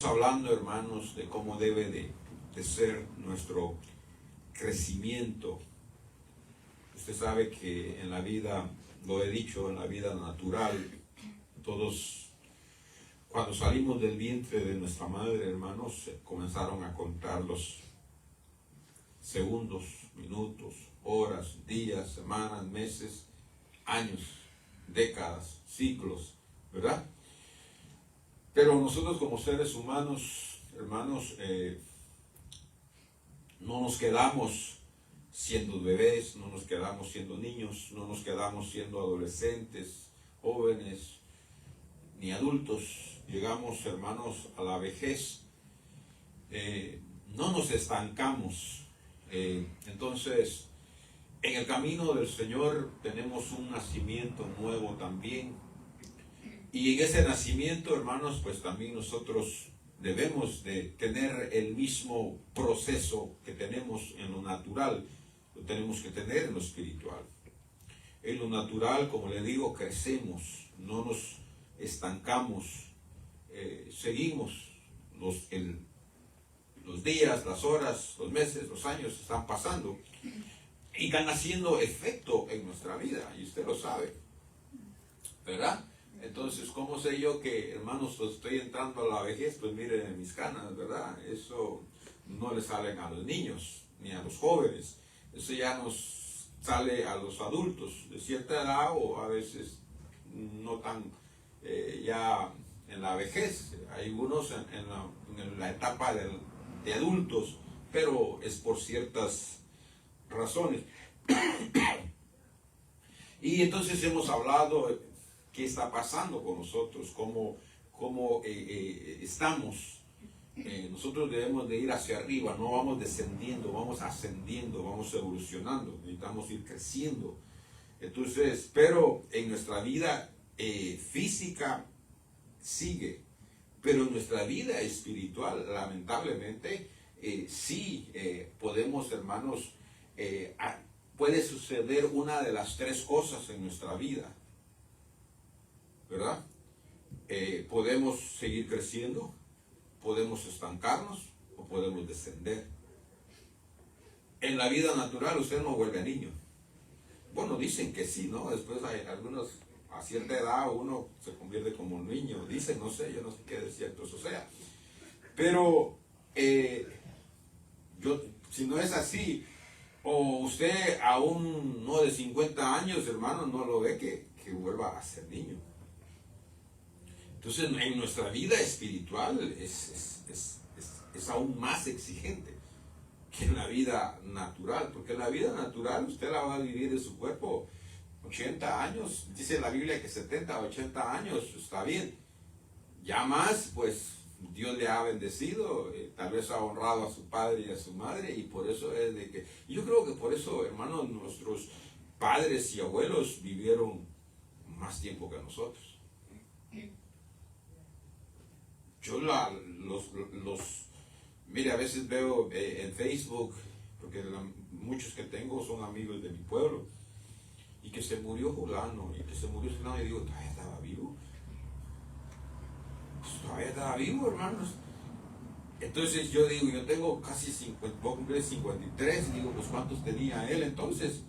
Hablando, hermanos, de cómo debe de ser nuestro crecimiento. Usted sabe que en la vida, lo he dicho, en la vida natural, todos, cuando salimos del vientre de nuestra madre, hermanos, comenzaron a contar los segundos, minutos, horas, días, semanas, meses, años, décadas, siglos, ¿verdad? Pero nosotros como seres humanos, hermanos, no nos quedamos siendo bebés, no nos quedamos siendo niños, no nos quedamos siendo adolescentes, jóvenes, ni adultos. Llegamos, hermanos, a la vejez. No nos estancamos. Entonces, en el camino del Señor tenemos un nacimiento nuevo también. Y en ese nacimiento, hermanos, pues también nosotros debemos de tener el mismo proceso que tenemos en lo natural, lo tenemos que tener en lo espiritual. En lo natural, como le digo, crecemos, no nos estancamos, seguimos los días, las horas, los meses, los años están pasando y están haciendo efecto en nuestra vida, y usted lo sabe, ¿verdad? Entonces, ¿cómo sé yo que, hermanos, pues estoy entrando a la vejez? Pues miren mis canas, ¿verdad? Eso no le salen a los niños, ni a los jóvenes. Eso ya nos sale a los adultos de cierta edad o a veces no tan ya en la vejez. Hay unos en la etapa de adultos, pero es por ciertas razones. Y entonces hemos hablado qué está pasando con nosotros, cómo estamos. Nosotros debemos de ir hacia arriba, no vamos descendiendo, vamos ascendiendo, vamos evolucionando, necesitamos ir creciendo. Entonces, pero en nuestra vida física sigue, pero en nuestra vida espiritual, lamentablemente, sí podemos, hermanos, puede suceder una de las tres cosas en nuestra vida, ¿verdad? Podemos seguir creciendo, podemos estancarnos o podemos descender. En la vida natural usted no vuelve niño. Bueno, dicen que sí, ¿no? Después hay algunos, a cierta edad uno se convierte como un niño. Dicen, no sé, yo no sé qué de cierto eso sea. Pero si no es así, o usted a uno de 50 años, hermano, no lo ve que vuelva a ser niño. Entonces, en nuestra vida espiritual es aún más exigente que en la vida natural, porque en la vida natural usted la va a vivir en su cuerpo 80 años, dice la Biblia que 70, 80 años, está bien. Ya más, pues Dios le ha bendecido, tal vez ha honrado a su padre y a su madre, y por eso es de que, yo creo que por eso, hermanos, nuestros padres y abuelos vivieron más tiempo que nosotros. Yo mire, a veces veo en Facebook, porque muchos que tengo son amigos de mi pueblo, y que se murió fulano, y que se murió fulano, y digo, ¿todavía estaba vivo? Pues todavía estaba vivo, hermanos. Entonces yo digo, yo tengo casi 50, voy a cumplir 53, y digo, pues ¿cuántos tenía él entonces?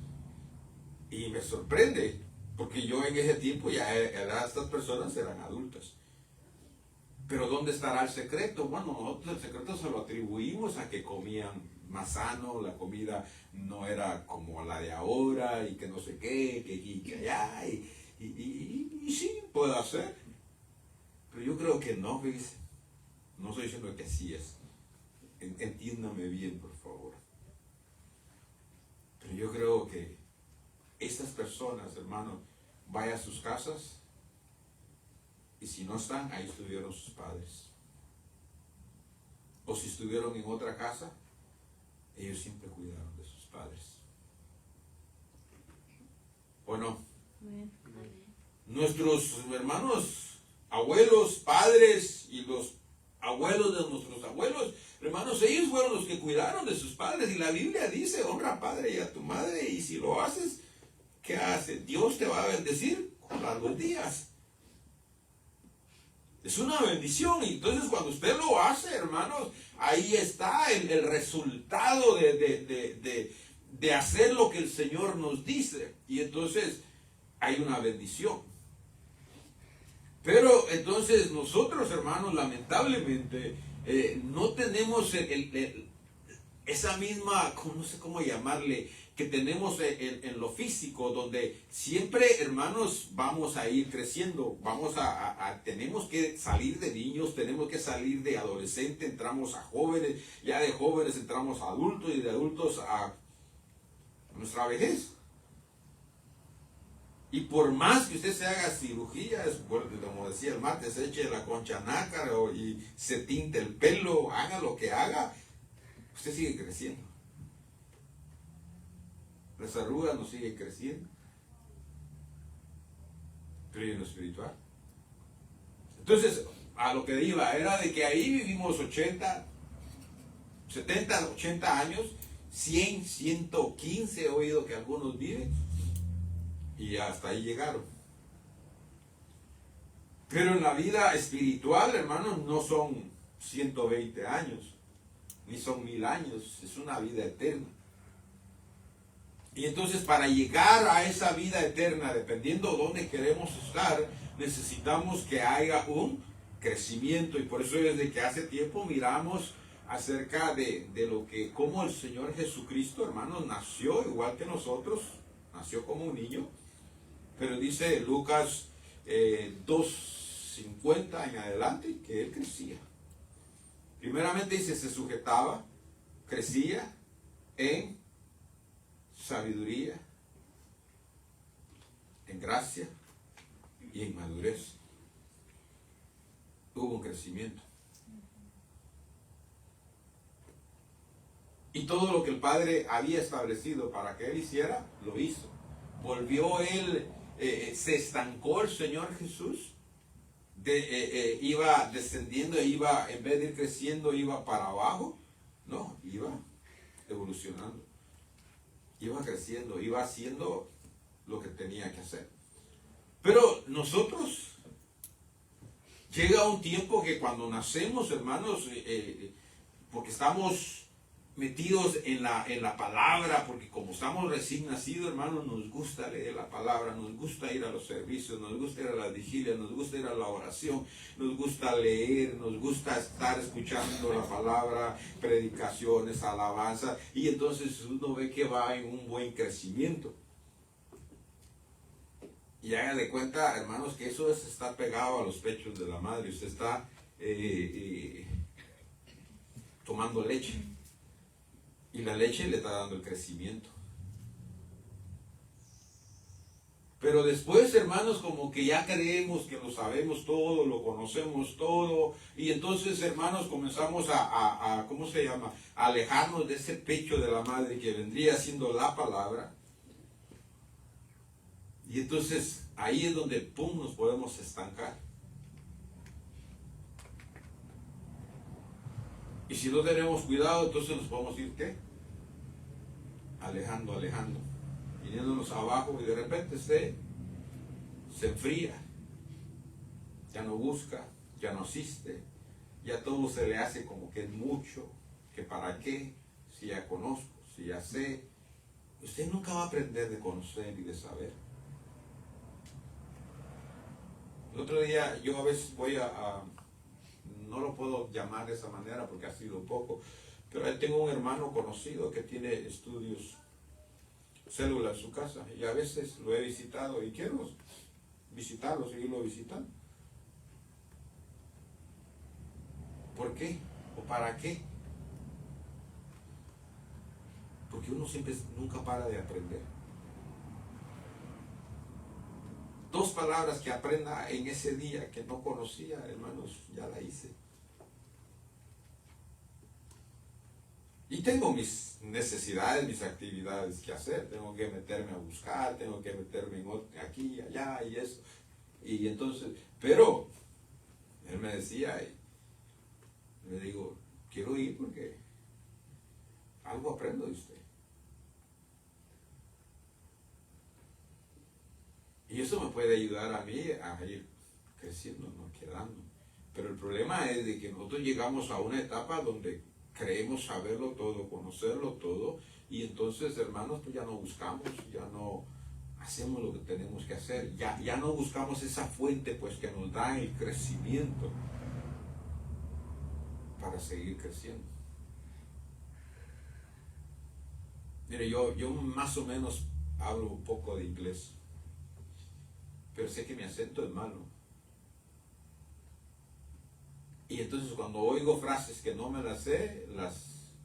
Y me sorprende, porque yo en ese tiempo ya estas personas eran adultas. Pero ¿dónde estará el secreto? Bueno, nosotros el secreto se lo atribuimos a que comían más sano, la comida no era como la de ahora, y que no sé qué, que aquí, que allá, y sí, puede ser. Pero yo creo que no, fíjese. No estoy diciendo que así es. Entiéndame bien, por favor. Pero yo creo que estas personas, hermanos, vayan a sus casas, y si no están, ahí estuvieron sus padres. O si estuvieron en otra casa, ellos siempre cuidaron de sus padres. ¿O no? Nuestros hermanos, abuelos, padres y los abuelos de nuestros abuelos, hermanos, ellos fueron los que cuidaron de sus padres. Y la Biblia dice, honra a padre y a tu madre. Y si lo haces, ¿qué hace? Dios te va a bendecir con largos días. Es una bendición. Y entonces cuando usted lo hace, hermanos, ahí está el resultado de hacer lo que el Señor nos dice. Y entonces hay una bendición. Pero entonces nosotros, hermanos, lamentablemente no tenemos esa misma, no sé cómo llamarle, que tenemos en lo físico, donde siempre, hermanos, vamos a ir creciendo, tenemos que salir de niños, tenemos que salir de adolescentes, entramos a jóvenes, ya de jóvenes entramos a adultos y de adultos a nuestra vejez. Y por más que usted se haga cirugías, como decía el martes, se eche la concha nácar y se tinte el pelo, haga lo que haga, usted sigue creciendo. Las arrugas no siguen creciendo. Pero en lo espiritual. Entonces, a lo que iba, era de que ahí vivimos 80, 70, 80 años, 100, 115 he oído que algunos viven, y hasta ahí llegaron. Pero en la vida espiritual, hermanos, no son 120 años, ni son 1000 años, es una vida eterna. Y entonces para llegar a esa vida eterna, dependiendo de dónde queremos estar, necesitamos que haya un crecimiento. Y por eso desde que hace tiempo miramos acerca de lo que, cómo el Señor Jesucristo, hermanos, nació igual que nosotros, nació como un niño. Pero dice Lucas 2:50 en adelante que Él crecía. Primeramente dice, se sujetaba, crecía en sabiduría, en gracia y en madurez. Hubo un crecimiento. Y todo lo que el Padre había establecido para que Él hiciera, lo hizo. Volvió Él, se estancó el Señor Jesús, iba descendiendo, iba, en vez de ir creciendo, iba para abajo. No, iba evolucionando. Iba creciendo, iba haciendo lo que tenía que hacer. Pero nosotros, llega un tiempo que cuando nacemos, hermanos, porque estamos metidos en la palabra, porque como estamos recién nacidos, hermanos, nos gusta leer la palabra, nos gusta ir a los servicios, nos gusta ir a las vigilias, nos gusta ir a la oración, nos gusta leer, nos gusta estar escuchando la palabra, predicaciones, alabanza, y entonces uno ve que va en un buen crecimiento. Y haga de cuenta, hermanos, que eso es estar pegado a los pechos de la madre. Usted está tomando leche. Y la leche le está dando el crecimiento. Pero después, hermanos, como que ya creemos que lo sabemos todo, lo conocemos todo. Y entonces, hermanos, comenzamos ¿cómo se llama? A alejarnos de ese pecho de la madre que vendría siendo la palabra. Y entonces, ahí es donde, pum, nos podemos estancar. Y si no tenemos cuidado, entonces nos podemos ir, ¿qué? Alejando, viniéndonos abajo, y de repente se enfría, ya no busca, ya no asiste, ya todo se le hace como que es mucho, que para qué, si ya conozco, si ya sé. Usted nunca va a aprender de conocer y de saber. El otro día yo a veces voy no lo puedo llamar de esa manera porque ha sido poco, pero tengo un hermano conocido que tiene estudios, células en su casa, y a veces lo he visitado y quiero visitarlo, seguirlo visitando. ¿Por qué? ¿O para qué? Porque uno nunca para de aprender. 2 palabras que aprenda en ese día que no conocía, hermanos, ya la hice. Y tengo mis necesidades, mis actividades que hacer. Tengo que meterme a buscar, tengo que meterme aquí, allá y eso. Y entonces, pero él me decía, y le digo, quiero ir porque algo aprendo de usted. Y eso me puede ayudar a mí a ir creciendo, no quedando. Pero el problema es de que nosotros llegamos a una etapa donde creemos saberlo todo, conocerlo todo, y entonces, hermanos, pues ya no buscamos, ya no hacemos lo que tenemos que hacer, ya no buscamos esa fuente pues que nos da el crecimiento para seguir creciendo. Mire, yo más o menos hablo un poco de inglés, pero sé que mi acento es malo. Y entonces cuando oigo frases que no me las sé,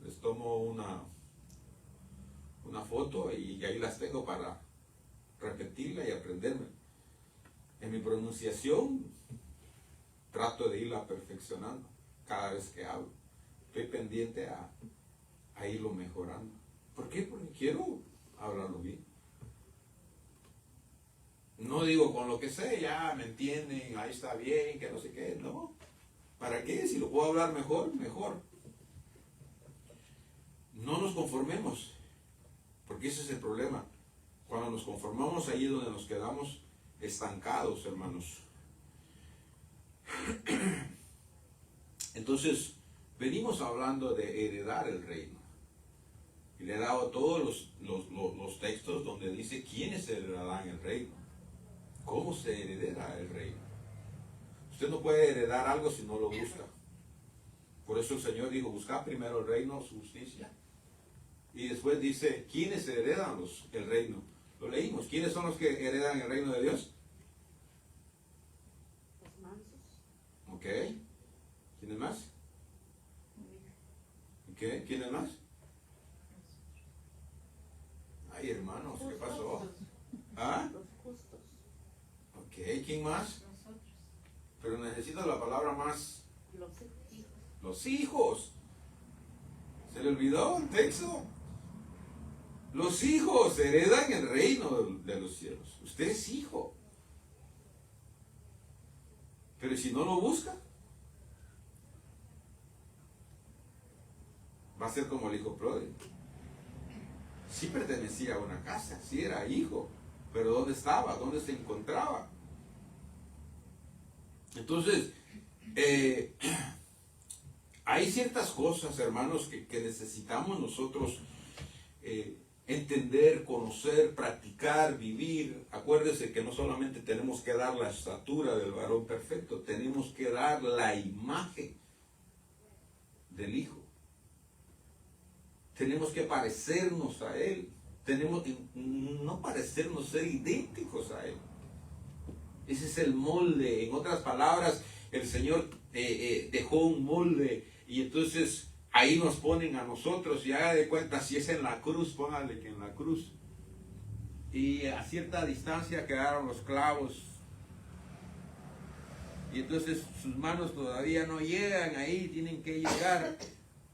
les tomo una foto y ahí las tengo para repetirla y aprenderme. En mi pronunciación trato de irla perfeccionando cada vez que hablo. Estoy pendiente a irlo mejorando. ¿Por qué? Porque quiero hablarlo bien. No digo con lo que sé, ya me entienden, ahí está bien, que no sé qué, no. ¿Para qué? Si lo puedo hablar mejor, mejor. No nos conformemos, porque ese es el problema. Cuando nos conformamos, ahí es donde nos quedamos estancados, hermanos. Entonces, venimos hablando de heredar el reino. Y le he dado todos los textos donde dice quiénes heredarán el reino. ¿Cómo se hereda el reino? Usted no puede heredar algo si no lo busca. Por eso el Señor dijo, buscad primero el reino, su justicia. Y después dice, ¿quiénes heredan el reino? Lo leímos. ¿Quiénes son los que heredan el reino de Dios? Los mansos. Ok. ¿Quiénes más? Ok. ¿Quiénes más? Ay, hermanos, ¿qué pasó? ¿Ah? Los justos. Ok. ¿Quién más? Nosotros. Pero necesito la palabra más. Los hijos. Los hijos. ¿Se le olvidó el texto? Los hijos heredan el reino de los cielos. Usted es hijo. Pero si no lo busca, va a ser como el hijo pródigo. Sí pertenecía a una casa, sí era hijo, pero ¿dónde estaba? ¿Dónde se encontraba? Entonces, hay ciertas cosas, hermanos, que necesitamos nosotros entender, conocer, practicar, vivir. Acuérdense que no solamente tenemos que dar la estatura del varón perfecto, tenemos que dar la imagen del Hijo. Tenemos que parecernos a Él. Tenemos que no parecernos, ser idénticos a Él. Ese es el molde. En otras palabras, el Señor dejó un molde y entonces ahí nos ponen a nosotros y haga de cuenta, si es en la cruz, póngale que en la cruz. Y a cierta distancia quedaron los clavos. Y entonces sus manos todavía no llegan ahí, tienen que llegar.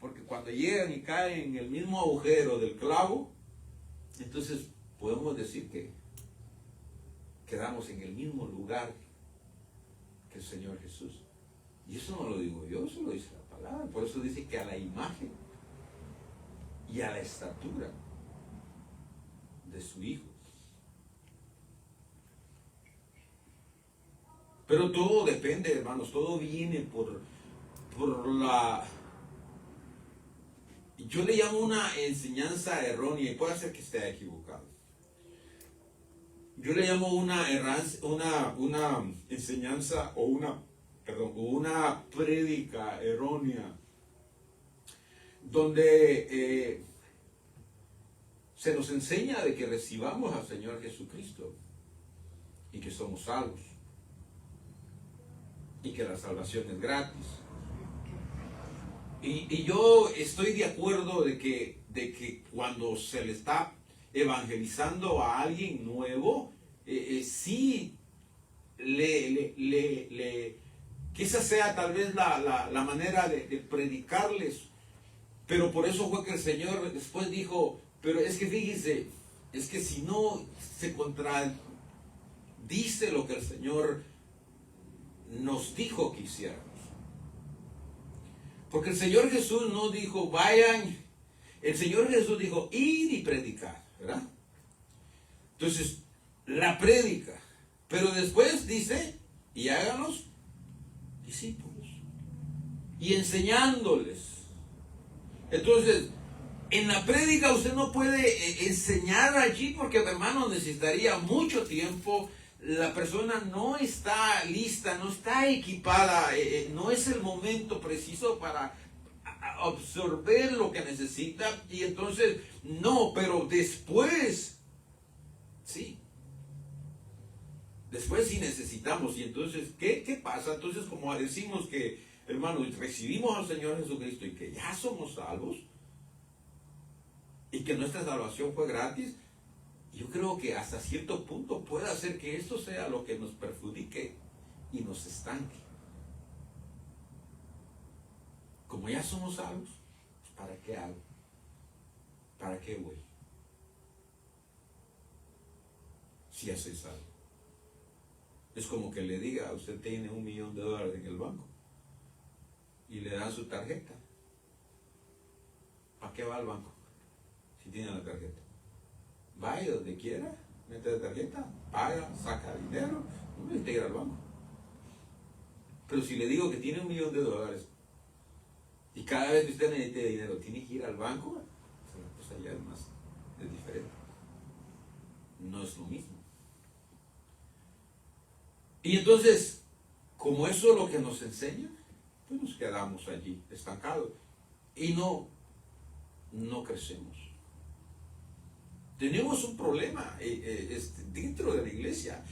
Porque cuando llegan y caen en el mismo agujero del clavo, entonces podemos decir que quedamos en el mismo lugar que el Señor Jesús. Y eso no lo digo yo, eso lo dice la palabra. Por eso dice que a la imagen y a la estatura de su Hijo. Pero todo depende, hermanos, todo viene por la... Yo le llamo una enseñanza errónea, y puede ser que esté equivocado. Yo le llamo una enseñanza o una prédica errónea, donde se nos enseña de que recibamos al Señor Jesucristo y que somos salvos y que la salvación es gratis. Y yo estoy de acuerdo de que cuando se le está evangelizando a alguien nuevo, sí que esa sea tal vez la manera de predicarles. Pero por eso fue que el Señor después dijo, pero es que fíjese, es que si no se contradice lo que el Señor nos dijo que hiciéramos. Porque el Señor Jesús no dijo, vayan, el Señor Jesús dijo, ir y predicar, ¿verdad? Entonces, la prédica, pero después dice, y háganos discípulos. y enseñándoles. Entonces, en la prédica usted no puede enseñar allí porque, hermano, necesitaría mucho tiempo. La persona no está lista, no está equipada, no es el momento preciso para absorber lo que necesita. Y entonces, no, pero después, sí. Después sí necesitamos. Y entonces, ¿qué pasa? Entonces, como decimos que, hermanos, recibimos al Señor Jesucristo y que ya somos salvos, y que nuestra salvación fue gratis, yo creo que hasta cierto punto puede hacer que esto sea lo que nos perjudique y nos estanque. Como ya somos salvos, pues ¿para qué hago? ¿Para qué voy? Si ya soy salvo. Es como que le diga, usted tiene $1,000,000 en el banco y le dan su tarjeta. ¿Para qué va al banco? Si tiene la tarjeta. Vaya donde quiera, mete la tarjeta, paga, saca dinero, no necesita ir al banco. Pero si le digo que tiene $1,000,000 y cada vez que usted necesite dinero tiene que ir al banco, pues allá es diferente. No es lo mismo. Y entonces, como eso es lo que nos enseña, pues nos quedamos allí estancados y no crecemos. Tenemos un problema dentro de la iglesia,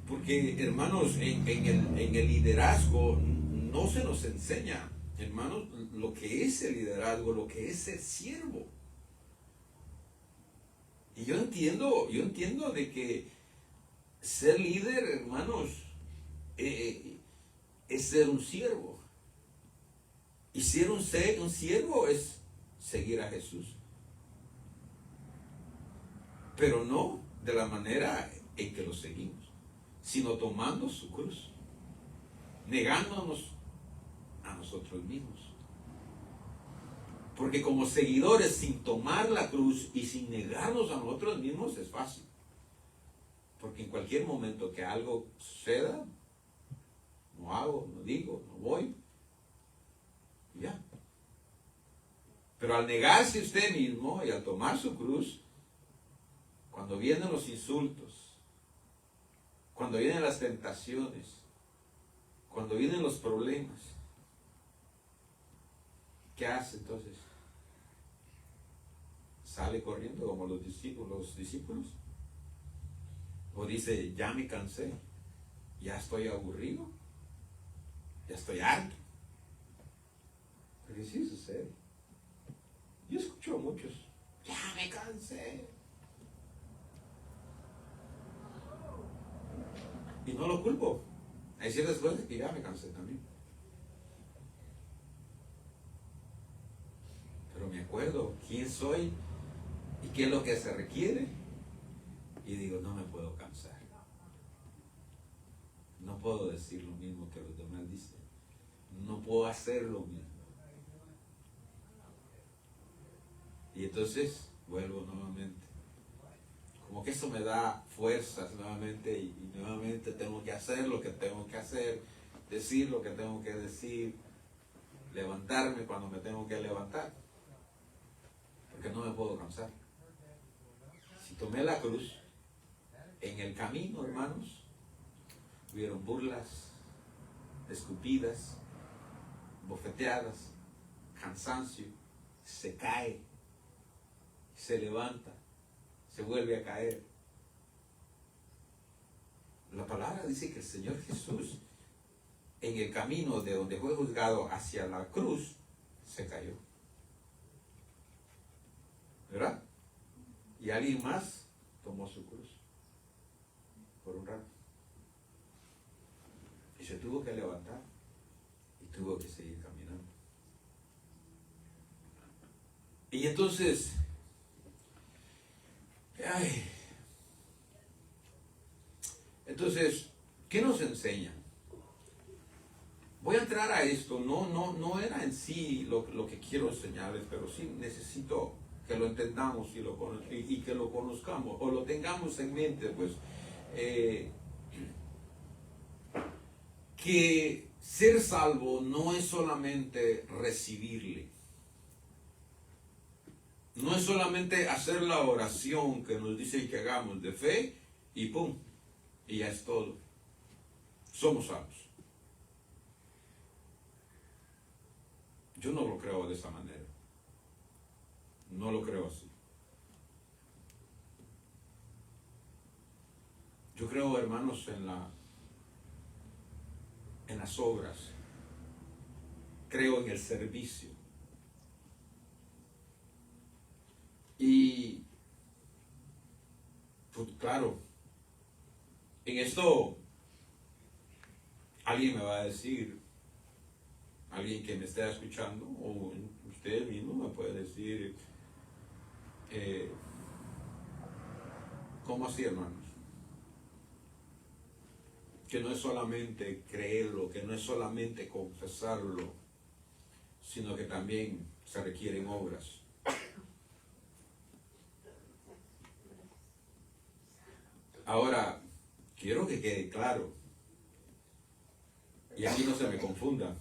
porque, hermanos, en el liderazgo no se nos enseña, hermanos, lo que es el liderazgo, lo que es ser siervo. Y yo entiendo de que ser líder, hermanos, es ser un siervo. Y ser un siervo es seguir a Jesús. Pero no de la manera en que lo seguimos, sino tomando su cruz, negándonos a nosotros mismos. Porque como seguidores, sin tomar la cruz y sin negarnos a nosotros mismos, es fácil. Porque en cualquier momento que algo suceda, no hago, no digo, no voy, ya. Pero al negarse usted mismo y al tomar su cruz, cuando vienen los insultos, cuando vienen las tentaciones, cuando vienen los problemas, ¿qué hace entonces? ¿Sale corriendo como los discípulos? ¿O dice, ya me cansé, ya estoy aburrido, ya estoy harto? Porque sí sucede. Yo escucho a muchos, ya me cansé. Y no lo culpo. Hay ciertas cosas que ya me cansé también. Pero me acuerdo quién soy y qué es lo que se requiere. Y digo, no me puedo cansar. No puedo decir lo mismo que los demás dicen. No puedo hacer lo mismo. Y entonces vuelvo nuevamente. Como que eso me da fuerzas nuevamente y nuevamente tengo que hacer lo que tengo que hacer, decir lo que tengo que decir, levantarme cuando me tengo que levantar, porque no me puedo cansar. Si tomé la cruz, en el camino, hermanos, hubieron burlas, escupidas, bofeteadas, cansancio, se cae, se levanta, se vuelve a caer. La palabra dice que el Señor Jesús, en el camino de donde fue juzgado hacia la cruz, se cayó. ¿Verdad? Y alguien más tomó su cruz por un rato. Y se tuvo que levantar y tuvo que seguir caminando. Y entonces, ¿qué nos enseña? Voy a entrar a esto, no era en sí lo que quiero enseñarles, pero sí necesito que lo entendamos y que lo conozcamos, o lo tengamos en mente, pues. que ser salvo no es solamente recibirle. No es solamente hacer la oración que nos dice que hagamos de fe y pum, y ya es todo. Somos salvos. Yo no lo creo de esa manera. No lo creo así. Yo creo, hermanos, en las obras. Creo en el servicio. Y, pues claro, en esto alguien me va a decir, alguien que me esté escuchando, o usted mismo me puede decir, ¿cómo así, hermanos? Que no es solamente creerlo, que no es solamente confesarlo, sino que también se requieren obras. Ahora, quiero que quede claro, y aquí no se me confunda,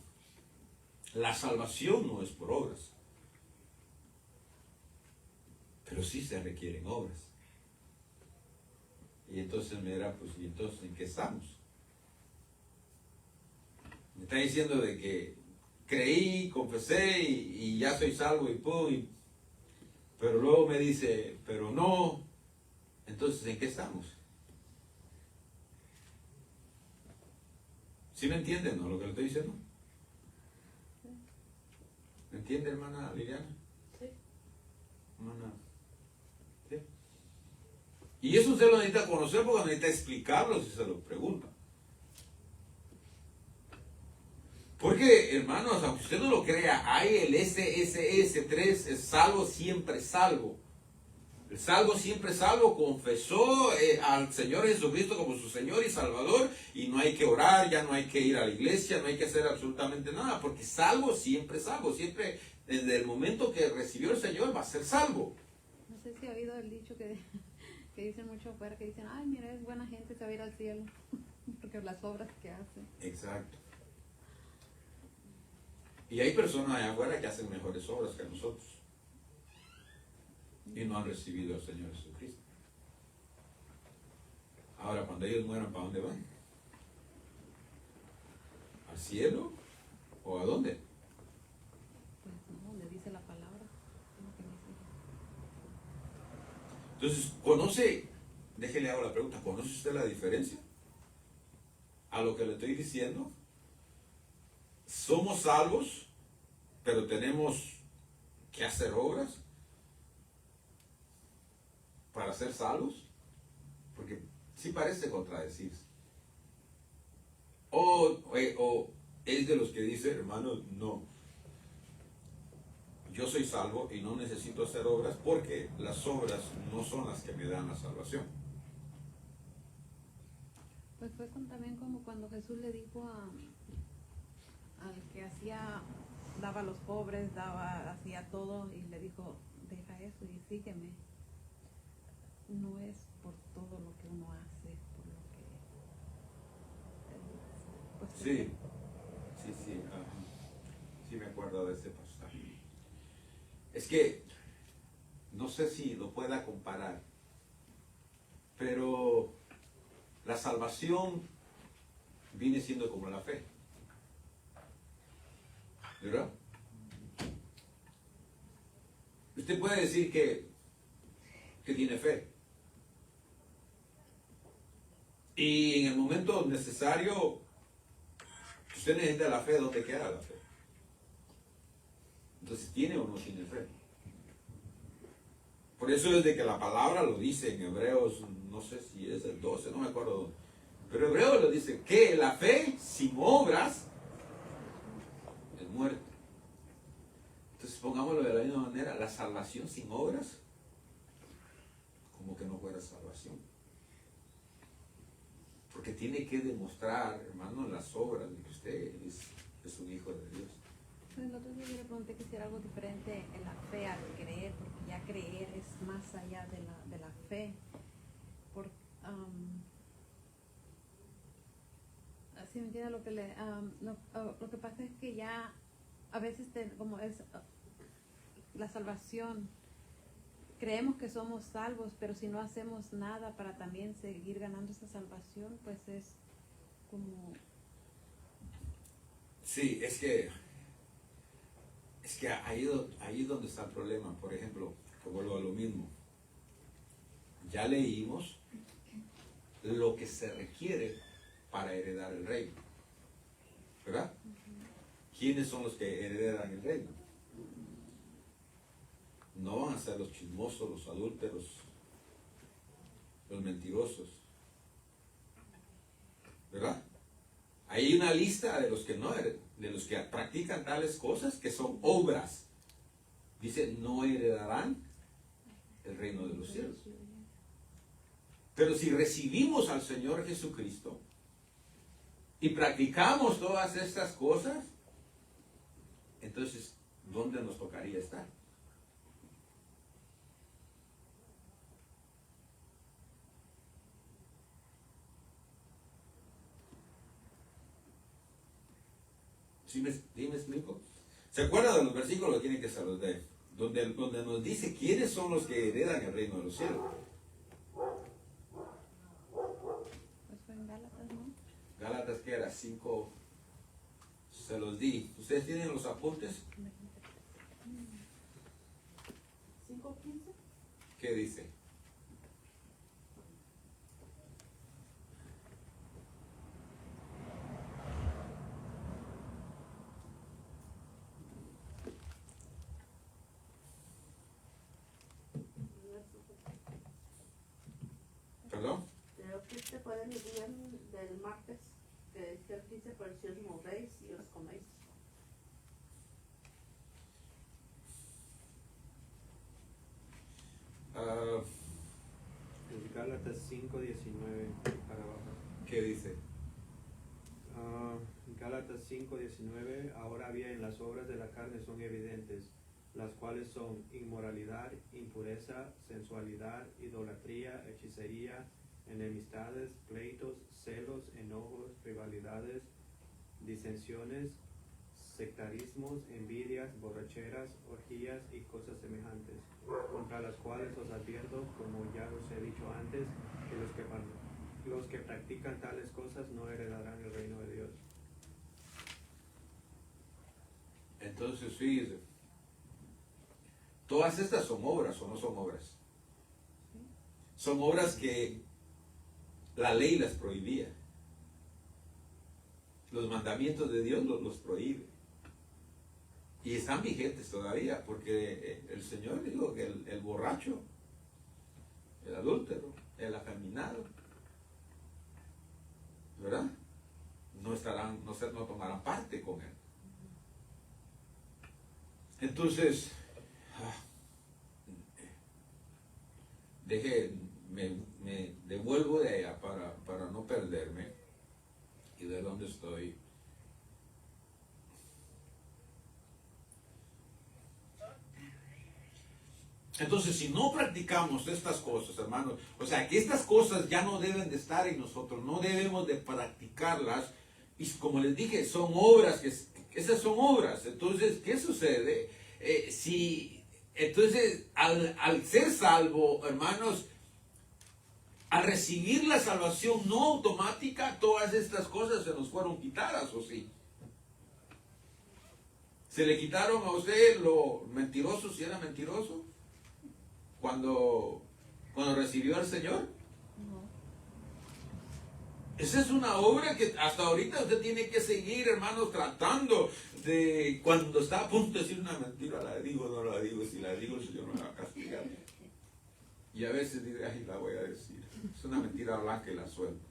la salvación no es por obras, pero sí se requieren obras. Y entonces me dirá, pues, ¿y entonces en qué estamos? Me está diciendo de que creí, confesé y ya soy salvo y pum, pero luego me dice, pero no, entonces ¿en qué estamos? ¿Sí me entienden, no, lo que le estoy diciendo? ¿Me entiende, hermana Liliana? Sí. Hermana. ¿Sí? Y eso usted lo necesita conocer porque necesita explicarlo si se lo pregunta. Porque, hermanos, aunque usted no lo crea, hay el SSS3, es salvo siempre salvo. El salvo siempre salvo confesó al Señor Jesucristo como su Señor y Salvador, y no hay que orar, ya no hay que ir a la iglesia, no hay que hacer absolutamente nada, porque salvo, siempre desde el momento que recibió el Señor va a ser salvo. No sé si ha oído el dicho que dicen mucho afuera, que dicen, ay, mira, es buena gente, se va a ir al cielo, porque las obras que hace. Exacto. Y hay personas allá afuera que hacen mejores obras que nosotros y no han recibido al Señor Jesucristo. Ahora, cuando ellos mueran, ¿para dónde van? ¿Al cielo? ¿O a dónde? Pues no, le dice la palabra. Es lo que dice. Entonces, ¿conoce? Déjele hago la pregunta, ¿conoce usted la diferencia? A lo que le estoy diciendo, somos salvos, pero tenemos que hacer obras para ser salvos, porque sí parece contradecirse. O es de los que dice, hermano, no, yo soy salvo y no necesito hacer obras porque las obras no son las que me dan la salvación. Pues fue también como cuando Jesús le dijo al que daba a los pobres, hacía todo, y le dijo, deja eso y sígueme. No es por todo lo que uno hace, por lo que... Pues, Sí, ajá. Sí me acuerdo de ese pasaje. Es que no sé si lo pueda comparar, pero la salvación viene siendo como la fe, ¿verdad? Usted puede decir que tiene fe, y en el momento necesario que usted necesita la fe, ¿dónde queda la fe? Entonces, ¿tiene o no tiene fe? Por eso es de que la palabra lo dice en Hebreos, no sé si es el 12, no me acuerdo dónde, pero Hebreos lo dice, que la fe sin obras es muerte. Entonces, pongámoslo de la misma manera, la salvación sin obras, como que no fuera salvación. Porque tiene que demostrar, hermano, en las obras de que usted es un hijo de Dios. Pues el otro día yo le pregunté que si era algo diferente en la fe al creer, porque ya creer es más allá de la fe. Sí, me entiende lo que lo que pasa es que ya a veces como es la salvación, creemos que somos salvos, pero si no hacemos nada para también seguir ganando esa salvación, pues es como... Sí, es que ahí donde está el problema. Por ejemplo, que vuelvo a lo mismo. Ya leímos lo que se requiere para heredar el reino, ¿verdad? ¿Quiénes son los que heredan el reino? No van a ser los chismosos, los adúlteros, los mentirosos, ¿verdad? Hay una lista de los que no, de los que practican tales cosas que son obras. Dice, no heredarán el reino de los cielos. Pero si recibimos al Señor Jesucristo y practicamos todas estas cosas, entonces, ¿dónde nos tocaría estar? ¿Sí me explico? ¿Se acuerdan de los versículos? Tienen que ser los de donde nos dice quiénes son los que heredan el reino de los cielos. Pues fue en Gálatas, ¿no? Gálatas, que era 5, se los di. ¿Ustedes tienen los apuntes? 5:15. ¿Qué dice? ¿Perdón? Creo que este fue el día del martes, que decía el 15, pero si os movéis y os coméis. En Gálatas 5:19 para abajo. ¿Qué dice? Gálatas 5:19, ahora bien, las obras de la carne son evidentes, las cuales son inmoralidad, impureza, sensualidad, idolatría, hechicería, enemistades, pleitos, celos, enojos, rivalidades, disensiones, sectarismos, envidias, borracheras, orgías y cosas semejantes, contra las cuales os advierto, como ya os he dicho antes, que los que practican tales cosas no heredarán el reino de Dios. Entonces, fíjense, todas estas son obras o no son obras. Son obras que la ley las prohibía. Los mandamientos de Dios los prohíbe. Y están vigentes todavía, porque el Señor dijo que el borracho, el adúltero, el afeminado, ¿verdad? No tomarán parte con él. Entonces, me devuelvo de allá para no perderme y de dónde estoy. Entonces, si no practicamos estas cosas, hermanos, o sea, que estas cosas ya no deben de estar en nosotros, no debemos de practicarlas, y como les dije, son obras, esas son obras. Entonces, ¿qué sucede? Entonces, al ser salvo, hermanos, al recibir la salvación no automática, todas estas cosas se nos fueron quitadas, ¿o sí? ¿Se le quitaron a usted lo mentiroso, si era mentiroso? Cuando recibió al Señor. No. Esa es una obra que hasta ahorita usted tiene que seguir, hermanos, tratando de, cuando está a punto de decir una mentira, la digo, no la digo, si la digo el Señor me va a castigar. Y a veces dice, ay, la voy a decir. Es una mentira blanca y la suelto.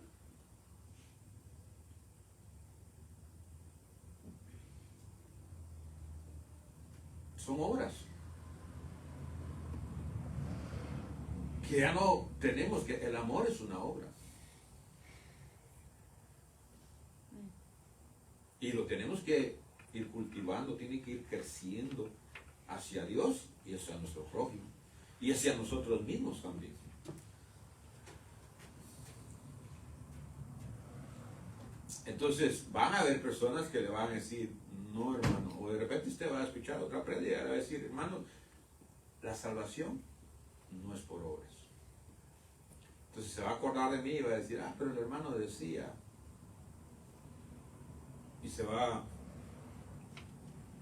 Son obras que ya no tenemos, que el amor es una obra. Y lo tenemos que ir cultivando, tiene que ir creciendo hacia Dios y hacia nuestro prójimo y hacia nosotros mismos también. Entonces van a haber personas que le van a decir, no hermano, o de repente usted va a escuchar otra prédica y le va a decir, hermano, la salvación no es por obras. Entonces se va a acordar de mí y va a decir, ah, pero el hermano decía, y se va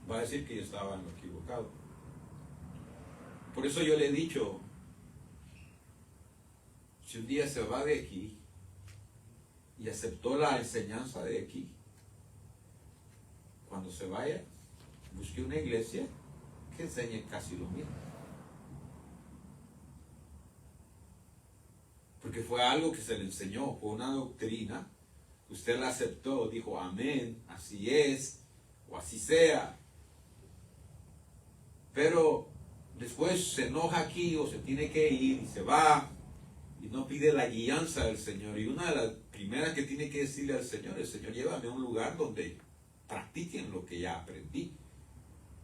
a decir que yo estaba en lo equivocado. Por eso yo le he dicho, si un día se va de aquí y aceptó la enseñanza de aquí, cuando se vaya, busque una iglesia que enseñe casi lo mismo. Porque fue algo que se le enseñó, fue una doctrina, usted la aceptó, dijo amén, así es, o así sea. Pero después se enoja aquí o se tiene que ir y se va y no pide la guianza del Señor. Y una de las primeras que tiene que decirle al Señor, el Señor, llévame a un lugar donde practiquen lo que ya aprendí.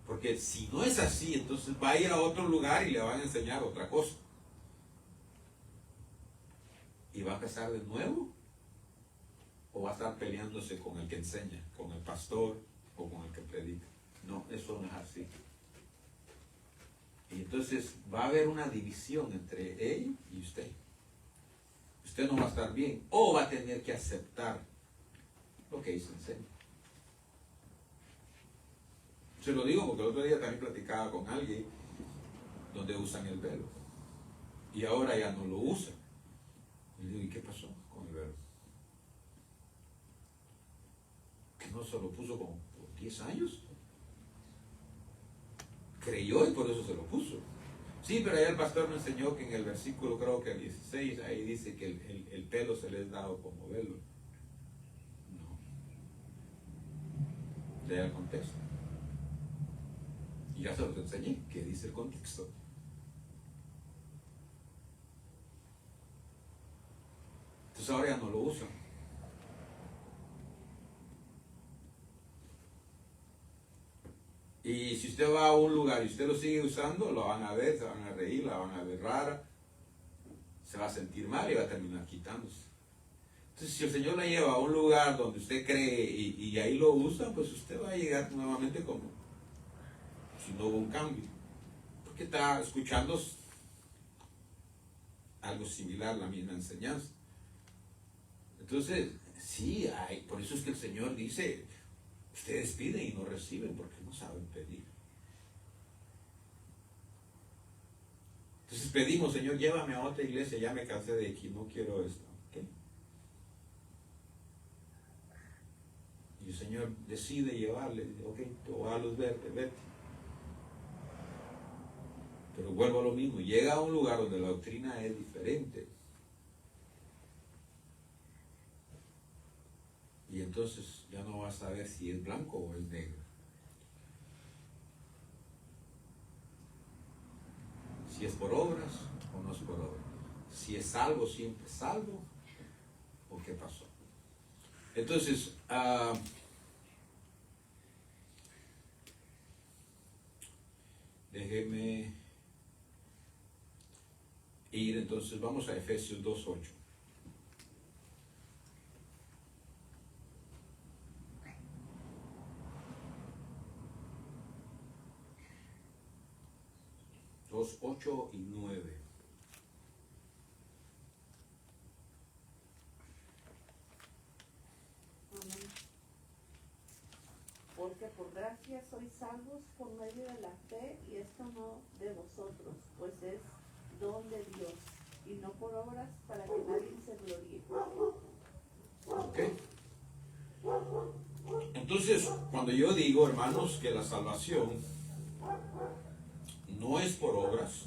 Porque si no es así, entonces va a ir a otro lugar y le van a enseñar otra cosa. ¿Y va a empezar de nuevo? ¿O va a estar peleándose con el que enseña, con el pastor o con el que predica? No, eso no es así. Y entonces va a haber una división entre él y usted. Usted no va a estar bien, o va a tener que aceptar lo que se enseña. Se lo digo porque el otro día también platicaba con alguien donde usan el velo. Y ahora ya no lo usan. Y le digo, ¿y qué pasó con el velo? Que no se lo puso como por 10 años. Creyó y por eso se lo puso. Sí, pero ahí el pastor me enseñó que en el versículo, creo que el 16, ahí dice que el pelo se les dado como velo. No. Lea el contexto. Y ya se los enseñé, que dice el contexto. Entonces ahora ya no lo usan. Y si usted va a un lugar y usted lo sigue usando, lo van a ver, se van a reír, la van a ver rara, se va a sentir mal y va a terminar quitándose. Entonces, si el Señor la lleva a un lugar donde usted cree y ahí lo usa, pues usted va a llegar nuevamente como si no hubo un cambio. Porque está escuchando algo similar, la misma enseñanza. Entonces, sí, por eso es que el Señor dice, ustedes piden y no reciben porque no saben pedir. Entonces pedimos, Señor, llévame a otra iglesia, ya me cansé de aquí, no quiero esto. ¿Okay? Y el Señor decide llevarle, ok, te voy a dar luz verde, vete. Pero vuelvo a lo mismo, llega a un lugar donde la doctrina es diferente. Y entonces ya no vas a saber si es blanco o es negro. Si es por obras o no es por obras. Si es salvo, siempre salvo, o qué pasó. Entonces, déjeme ir, entonces vamos a Efesios 2:8. Dos, 8 y 9. Amén. Porque por gracia sois salvos por medio de la fe, y esto no de vosotros, pues es don de Dios, y no por obras, para que nadie se gloríe. ¿Ok? Entonces, cuando yo digo, hermanos, que la salvación no es por obras,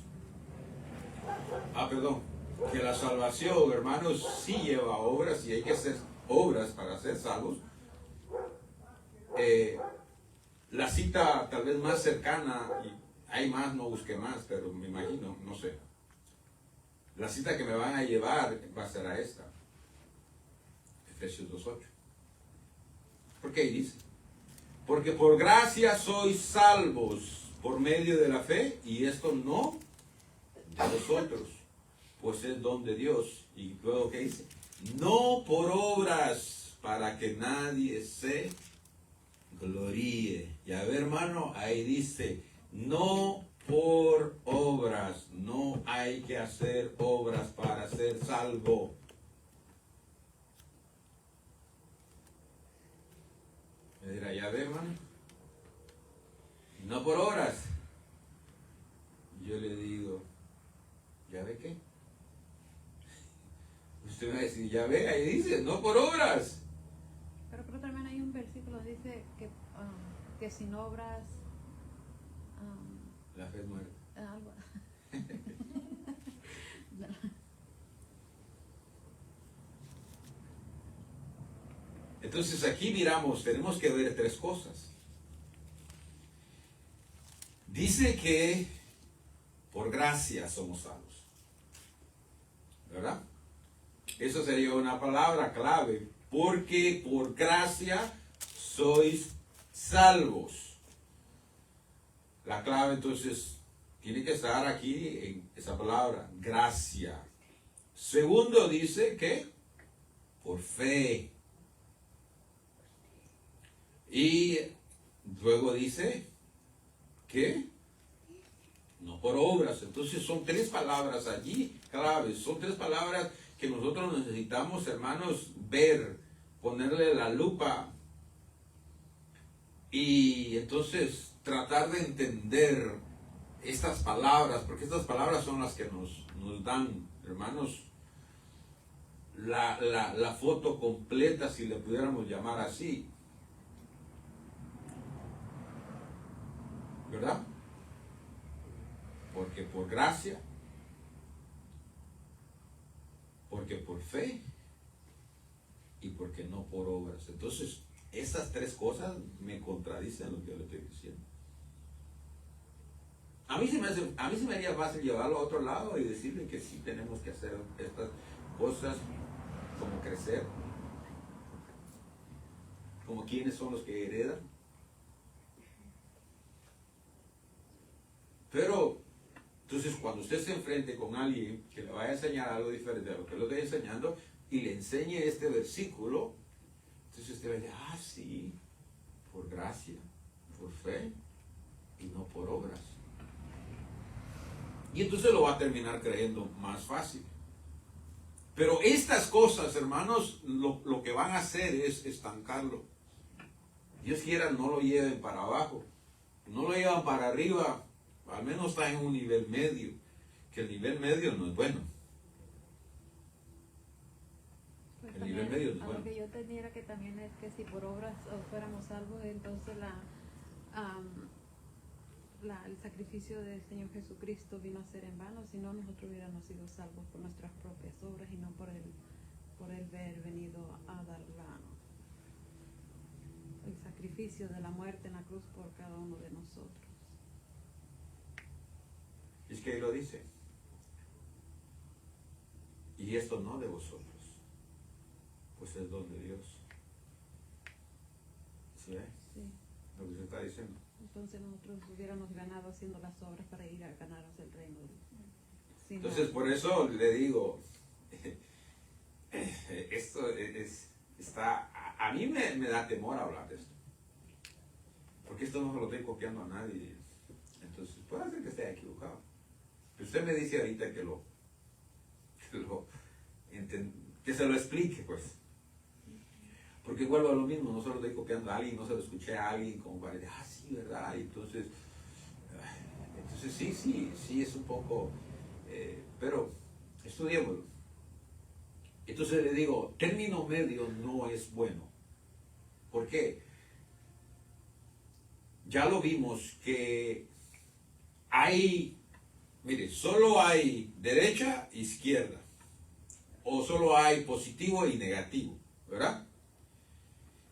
que la salvación, hermanos, sí lleva obras y hay que hacer obras para ser salvos. La cita tal vez más cercana, y hay más, no busqué más, pero me imagino, no sé. La cita que me van a llevar va a ser a esta, Efesios 2:8. ¿Por qué dice? Porque por gracia sois salvos por medio de la fe, y esto no de vosotros, pues es don de Dios. Y luego, ¿qué dice? No por obras, para que nadie se gloríe. Y a ver, hermano, ahí dice, no por obras, no hay que hacer obras para ser salvo. Me dirá, ya ve, hermano, no por obras. Yo le digo, ¿ya ve qué? Usted me va a decir, ya ve, ahí dice, no por obras. Pero también hay un versículo que dice que sin obras La fe es muerta. algo. Entonces aquí miramos, tenemos que ver tres cosas. Dice que por gracia somos salvos, ¿verdad? Eso sería una palabra clave, porque por gracia sois salvos. La clave entonces tiene que estar aquí en esa palabra, gracia. Segundo dice que por fe. Y luego dice que no por obras. Entonces son tres palabras allí claves, son tres palabras que nosotros necesitamos, hermanos, ver, ponerle la lupa y entonces tratar de entender estas palabras, porque estas palabras son las que nos dan, hermanos, la foto completa, si le pudiéramos llamar así, ¿verdad? Porque por gracia, porque por fe y porque no por obras. Entonces, estas tres cosas me contradicen lo que yo le estoy diciendo. A mí se me haría fácil llevarlo a otro lado y decirle que sí tenemos que hacer estas cosas, como crecer, como quiénes son los que heredan. Pero, entonces cuando usted se enfrente con alguien que le vaya a enseñar algo diferente a lo que le estoy enseñando y le enseñe este versículo, entonces usted va a decir, sí, por gracia, por fe y no por obras. Y entonces lo va a terminar creyendo más fácil. Pero estas cosas, hermanos, lo que van a hacer es estancarlo. Dios quiera no lo lleven para abajo, no lo llevan para arriba, al menos está en un nivel medio, que el nivel medio no es bueno. Pues El nivel medio no es a bueno. lo que yo tenía que también es que si por obras fuéramos salvos, entonces el sacrificio del Señor Jesucristo vino a ser en vano, si no nosotros hubiéramos sido salvos por nuestras propias obras y no por el haber venido a dar el sacrificio de la muerte en la cruz por cada uno de nosotros. Es que ahí lo dice. Y esto no de vosotros, pues es don de Dios. ¿Sí ve? Sí. Lo que se está diciendo. Entonces nosotros hubiéramos ganado haciendo las obras para ir a ganarnos el reino. Entonces por eso le digo, esto está, a mí me da temor hablar de esto. Porque esto no se lo estoy copiando a nadie. Entonces puede ser que esté equivocado. Pero usted me dice ahorita que se lo explique, pues. Porque vuelvo a lo mismo, no se lo estoy copiando a alguien, no se lo escuché a alguien como para decir, sí, ¿verdad? Y entonces sí, es un poco, pero estudiémoslo. Entonces le digo, término medio no es bueno. ¿Por qué? Ya lo vimos que solo hay derecha e izquierda, o solo hay positivo y negativo, ¿verdad?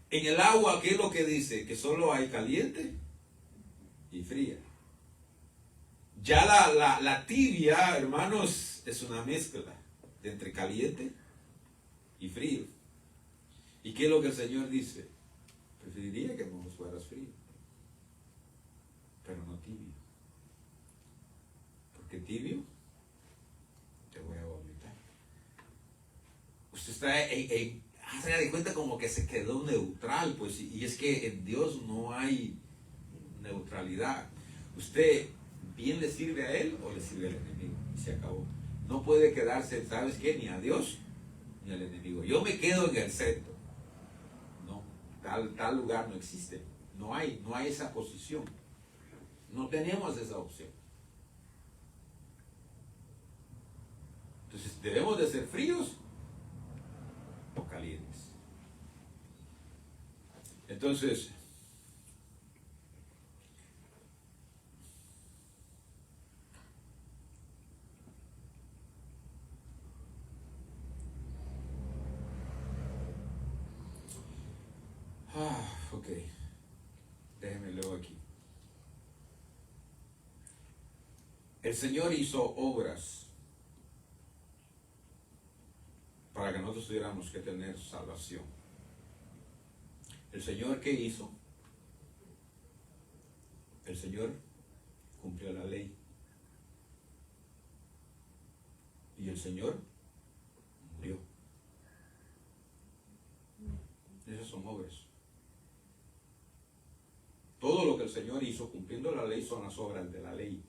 En el agua, ¿qué es lo que dice? Que solo hay caliente y fría. Ya la tibia, hermanos, es una mezcla de entre caliente y frío. ¿Y qué es lo que el Señor dice? Preferiría que no fueras frío, pero no tibio. Porque tibio te voy a vomitar. Usted está haga de cuenta como que se quedó neutral, pues, y es que en Dios no hay neutralidad. Usted bien le sirve a Él o le sirve al enemigo, y se acabó. No puede quedarse, ¿sabes qué? Ni a Dios ni al enemigo. Yo me quedo en el centro. No, tal lugar no existe. No hay esa posición. No tenemos esa opción. Entonces, debemos de ser fríos o calientes. Entonces, ok. Déjenme luego aquí. El Señor hizo obras para que nosotros tuviéramos que tener salvación. El Señor, ¿qué hizo? El Señor cumplió la ley. Y el Señor murió. Esas son obras. Todo lo que el Señor hizo cumpliendo la ley son las obras de la ley.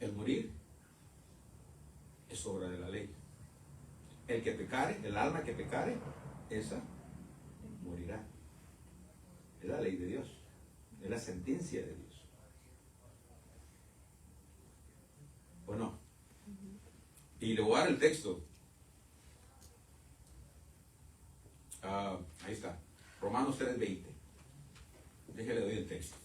El morir es obra de la ley. El que pecare, el alma que pecare, esa morirá. Es la ley de Dios. Es la sentencia de Dios. ¿O no? Y le voy a dar el texto. Ahí está. Romanos 3:20. Déjale doy el texto.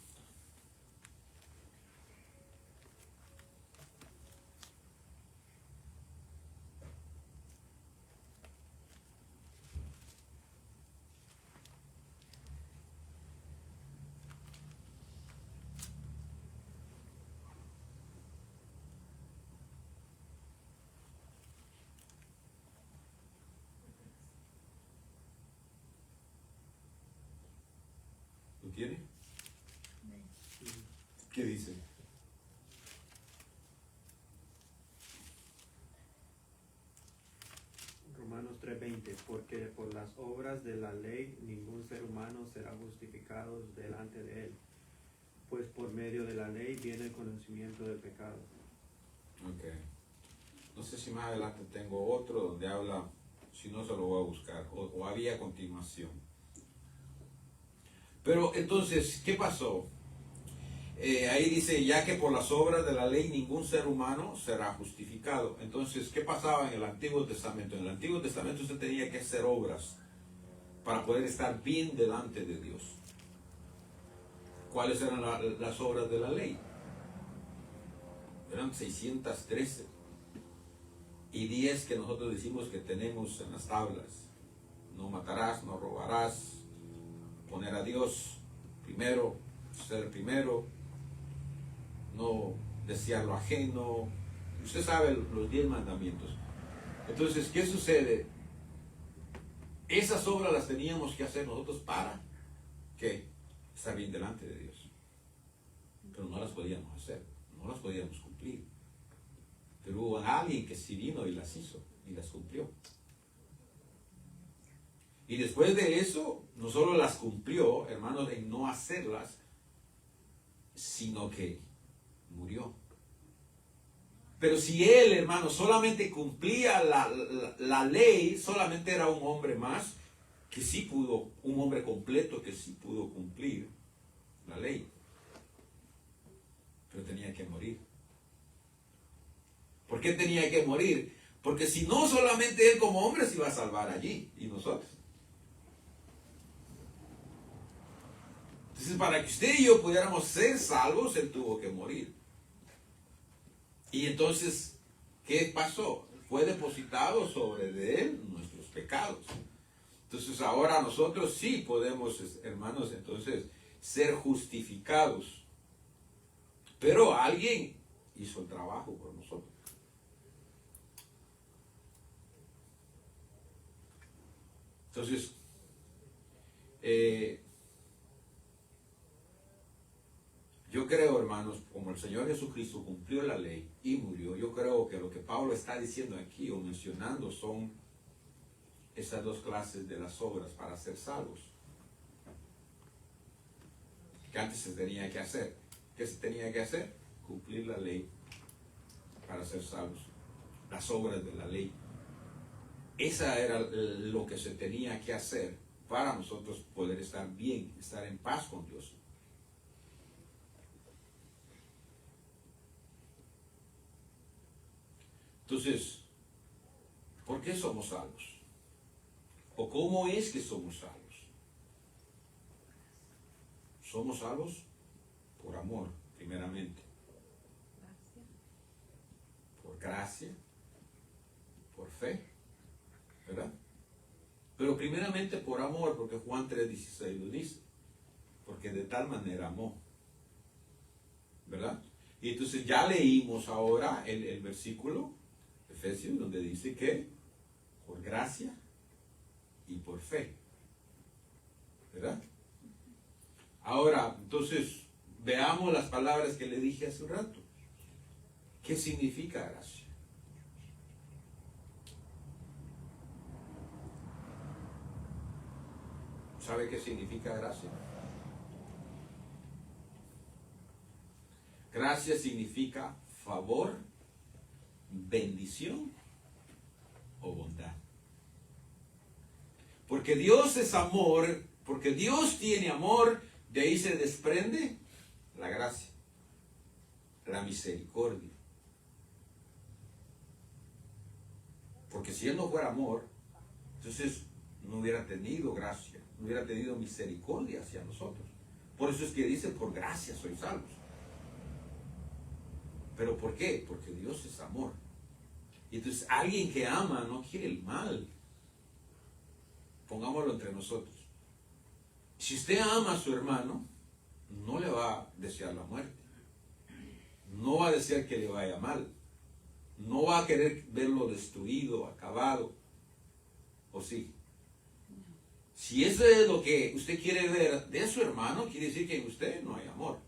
¿Lo tiene? ¿Qué dice? Romanos 3:20, porque por las obras de la ley ningún ser humano será justificado delante de él, pues por medio de la ley viene el conocimiento del pecado. Ok. No sé si más adelante tengo otro donde habla, si no se lo voy a buscar, o había a continuación. Pero entonces, ¿qué pasó? Ahí dice, ya que por las obras de la ley ningún ser humano será justificado. Entonces, ¿qué pasaba en el Antiguo Testamento? En el Antiguo Testamento usted tenía que hacer obras para poder estar bien delante de Dios. ¿Cuáles eran las obras de la ley? Eran 613 y 10 que nosotros decimos que tenemos en las tablas. No matarás, no robarás, poner a Dios primero, ser primero, no desear lo ajeno. Usted sabe los 10 mandamientos. Entonces, ¿qué sucede? Esas obras las teníamos que hacer nosotros para ¿qué? Estar bien delante de Dios. Pero no las podíamos hacer, no las podíamos cumplir. Pero hubo alguien que sí vino y las hizo y las cumplió. Y después de eso, no solo las cumplió, hermanos, en no hacerlas, sino que murió. Pero si él, hermano, solamente cumplía la ley, solamente era un hombre más que sí pudo, un hombre completo que sí pudo cumplir la ley. Pero tenía que morir. ¿Por qué tenía que morir? Porque si no, solamente él como hombre se iba a salvar allí, y nosotros. Entonces, para que usted y yo pudiéramos ser salvos, él tuvo que morir. Y entonces, ¿qué pasó? Fue depositado sobre de él nuestros pecados. Entonces, ahora nosotros sí podemos, hermanos, entonces, ser justificados. Pero alguien hizo el trabajo por nosotros. Entonces, Yo creo, hermanos, como el Señor Jesucristo cumplió la ley y murió, yo creo que lo que Pablo está diciendo aquí o mencionando son esas dos clases de las obras para ser salvos. Que antes se tenía que hacer. ¿Qué se tenía que hacer? Cumplir la ley para ser salvos. Las obras de la ley. Esa era lo que se tenía que hacer para nosotros poder estar bien, estar en paz con Dios. Entonces, ¿por qué somos salvos? ¿O cómo es que somos salvos? Somos salvos por amor, primeramente. Por gracia, por fe, ¿verdad? Pero primeramente por amor, porque Juan 3:16 lo dice. Porque de tal manera amó, ¿verdad? Y entonces ya leímos ahora el versículo, Efesios, donde dice que por gracia y por fe, ¿verdad? Ahora, entonces, veamos las palabras que le dije hace un rato. ¿Qué significa gracia? ¿Sabe qué significa gracia? Gracia significa favor, bendición o bondad. Porque Dios es amor, porque Dios tiene amor, de ahí se desprende la gracia, la misericordia. Porque si Él no fuera amor, entonces no hubiera tenido gracia, no hubiera tenido misericordia hacia nosotros. Por eso es que dice, por gracia sois salvos. ¿Pero por qué? Porque Dios es amor. Y entonces alguien que ama no quiere el mal. Pongámoslo entre nosotros. Si usted ama a su hermano, no le va a desear la muerte. No va a desear que le vaya mal. No va a querer verlo destruido, acabado. ¿O sí? Si eso es lo que usted quiere ver de su hermano, quiere decir que en usted no hay amor.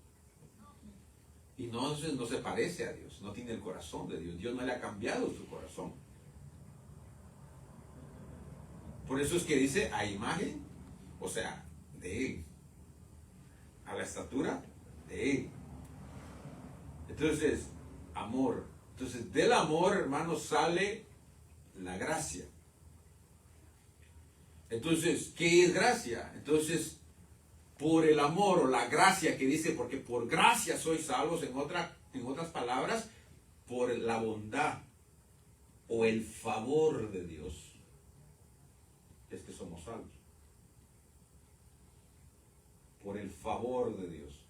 Y no se parece a Dios, no tiene el corazón de Dios. Dios no le ha cambiado su corazón. Por eso es que dice a imagen, o sea, de Él. A la estatura de Él. Entonces, amor. Entonces, del amor, hermanos, sale la gracia. Entonces, ¿qué es gracia? Entonces, por el amor o la gracia que dice, porque por gracia sois salvos, en otras palabras, por la bondad o el favor de Dios, es que somos salvos. Por el favor de Dios.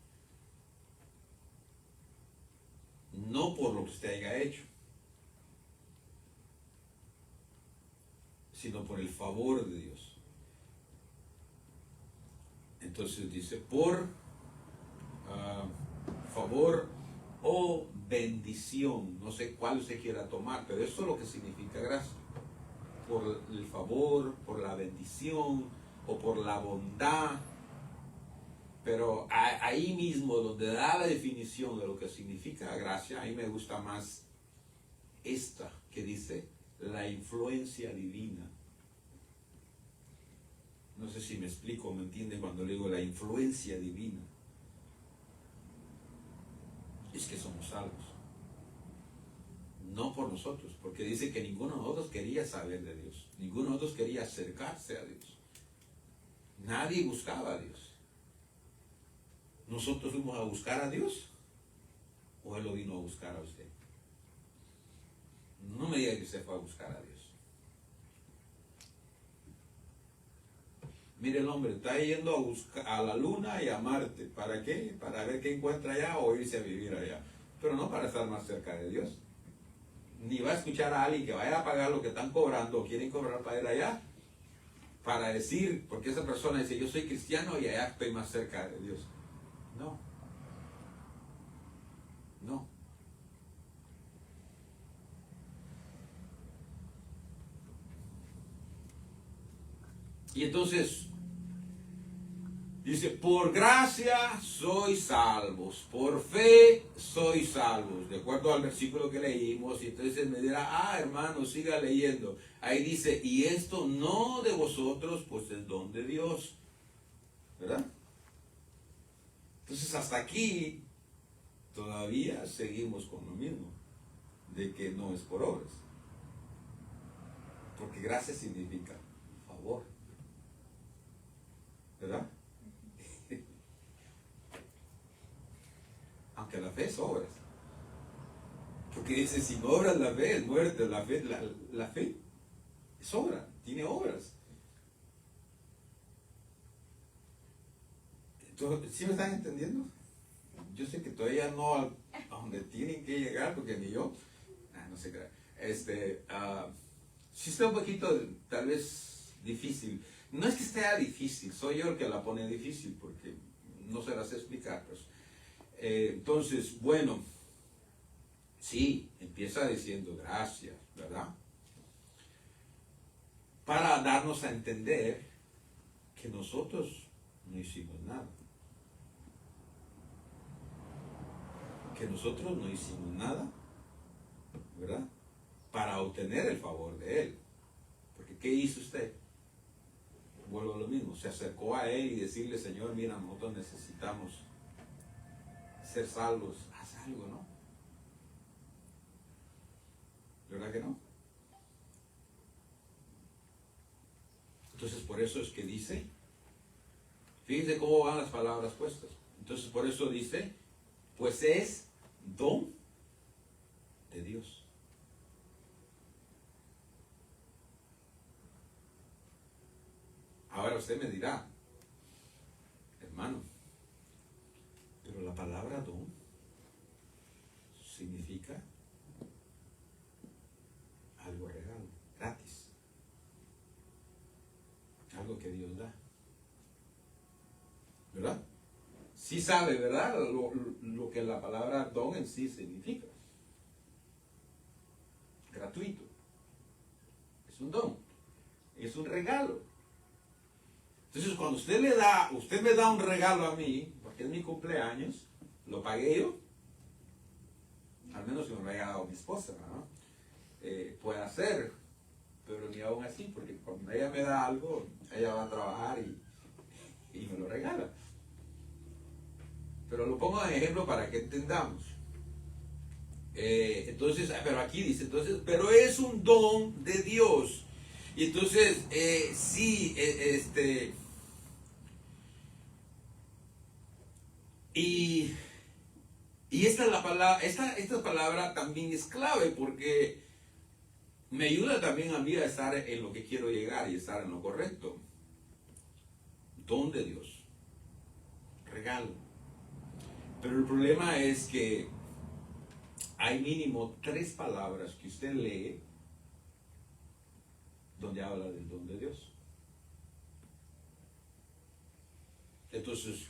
No por lo que usted haya hecho, sino por el favor de Dios. Entonces dice, por favor o bendición. No sé cuál usted quiera tomar, pero eso es lo que significa gracia. Por el favor, por la bendición o por la bondad. Pero ahí mismo, donde da la definición de lo que significa gracia, ahí me gusta más esta que dice la influencia divina. No sé si me explico, me entiende cuando le digo la influencia divina. Es que somos salvos. No por nosotros, porque dice que ninguno de nosotros quería saber de Dios. Ninguno de nosotros quería acercarse a Dios. Nadie buscaba a Dios. ¿Nosotros fuimos a buscar a Dios? ¿O Él lo vino a buscar a usted? No me diga que usted fue a buscar a Dios. Mire, el hombre está yendo a buscar a la luna y a Marte. ¿Para qué? Para ver qué encuentra allá o irse a vivir allá. Pero no para estar más cerca de Dios. Ni va a escuchar a alguien que vaya a pagar lo que están cobrando o quieren cobrar para ir allá. Para decir, porque esa persona dice, yo soy cristiano y allá estoy más cerca de Dios. No. No. Y entonces, Dice, por gracia sois salvos, por fe sois salvos, de acuerdo al versículo que leímos. Y entonces me dirá, hermano, siga leyendo. Ahí dice, y esto no de vosotros, pues es don de Dios, ¿verdad? Entonces hasta aquí todavía seguimos con lo mismo, de que no es por obras, porque gracia significa favor, ¿verdad? Aunque la fe es obras, porque dice, sin obras la fe es muerte. La fe es obra, tiene obras. Entonces, ¿sí me están entendiendo? Yo sé que todavía no a donde tienen que llegar, porque ni yo, no sé qué. Sí está un poquito, tal vez, difícil. No es que esté difícil, soy yo el que la pone difícil, porque no se las sé explicar. Pues. Entonces, bueno, sí, empieza diciendo gracias, ¿verdad? Para darnos a entender que nosotros no hicimos nada. Que nosotros no hicimos nada, ¿verdad? Para obtener el favor de Él. Porque ¿qué hizo usted? Vuelvo a lo mismo, se acercó a Él y decirle, Señor, mira, nosotros necesitamos ser salvos. Haz algo, ¿no? ¿Verdad que no? Entonces por eso es que dice, fíjense cómo van las palabras puestas. Entonces por eso dice, pues es don de Dios. Ahora usted me dirá, hermano, pero la palabra don significa algo regalo, gratis. Algo que Dios da. ¿Verdad? Sí sabe, ¿verdad? Lo que la palabra don en sí significa. Gratuito. Es un don. Es un regalo. Entonces cuando usted me da un regalo a mí, porque es mi cumpleaños, lo pagué yo. Al menos si me lo haya dado mi esposa, ¿no? Puede hacer, pero ni aún así, porque cuando ella me da algo, ella va a trabajar y me lo regala. Pero lo pongo de ejemplo para que entendamos. Entonces, pero aquí dice, entonces, pero es un don de Dios. Y entonces, sí, y esta es la palabra, esta palabra también es clave porque me ayuda también a mí a estar en lo que quiero llegar y estar en lo correcto. Don de Dios. Regalo. Pero el problema es que hay mínimo 3 palabras que usted lee donde habla del don de Dios. Entonces,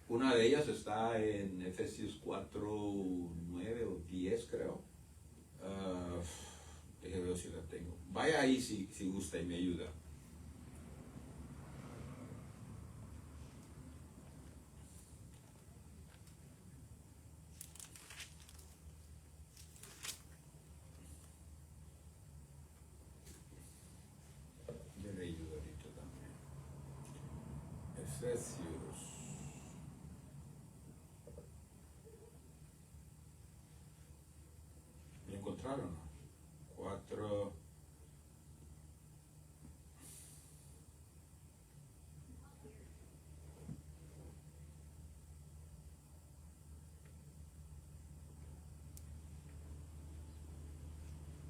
una de ellas está en Efesios 4, 9 o 10, creo. Déjeme ver si la tengo. Vaya ahí si gusta y me ayuda. Yo le ayudo ahorita también. Efesios. ¿Lo encontraron? 4.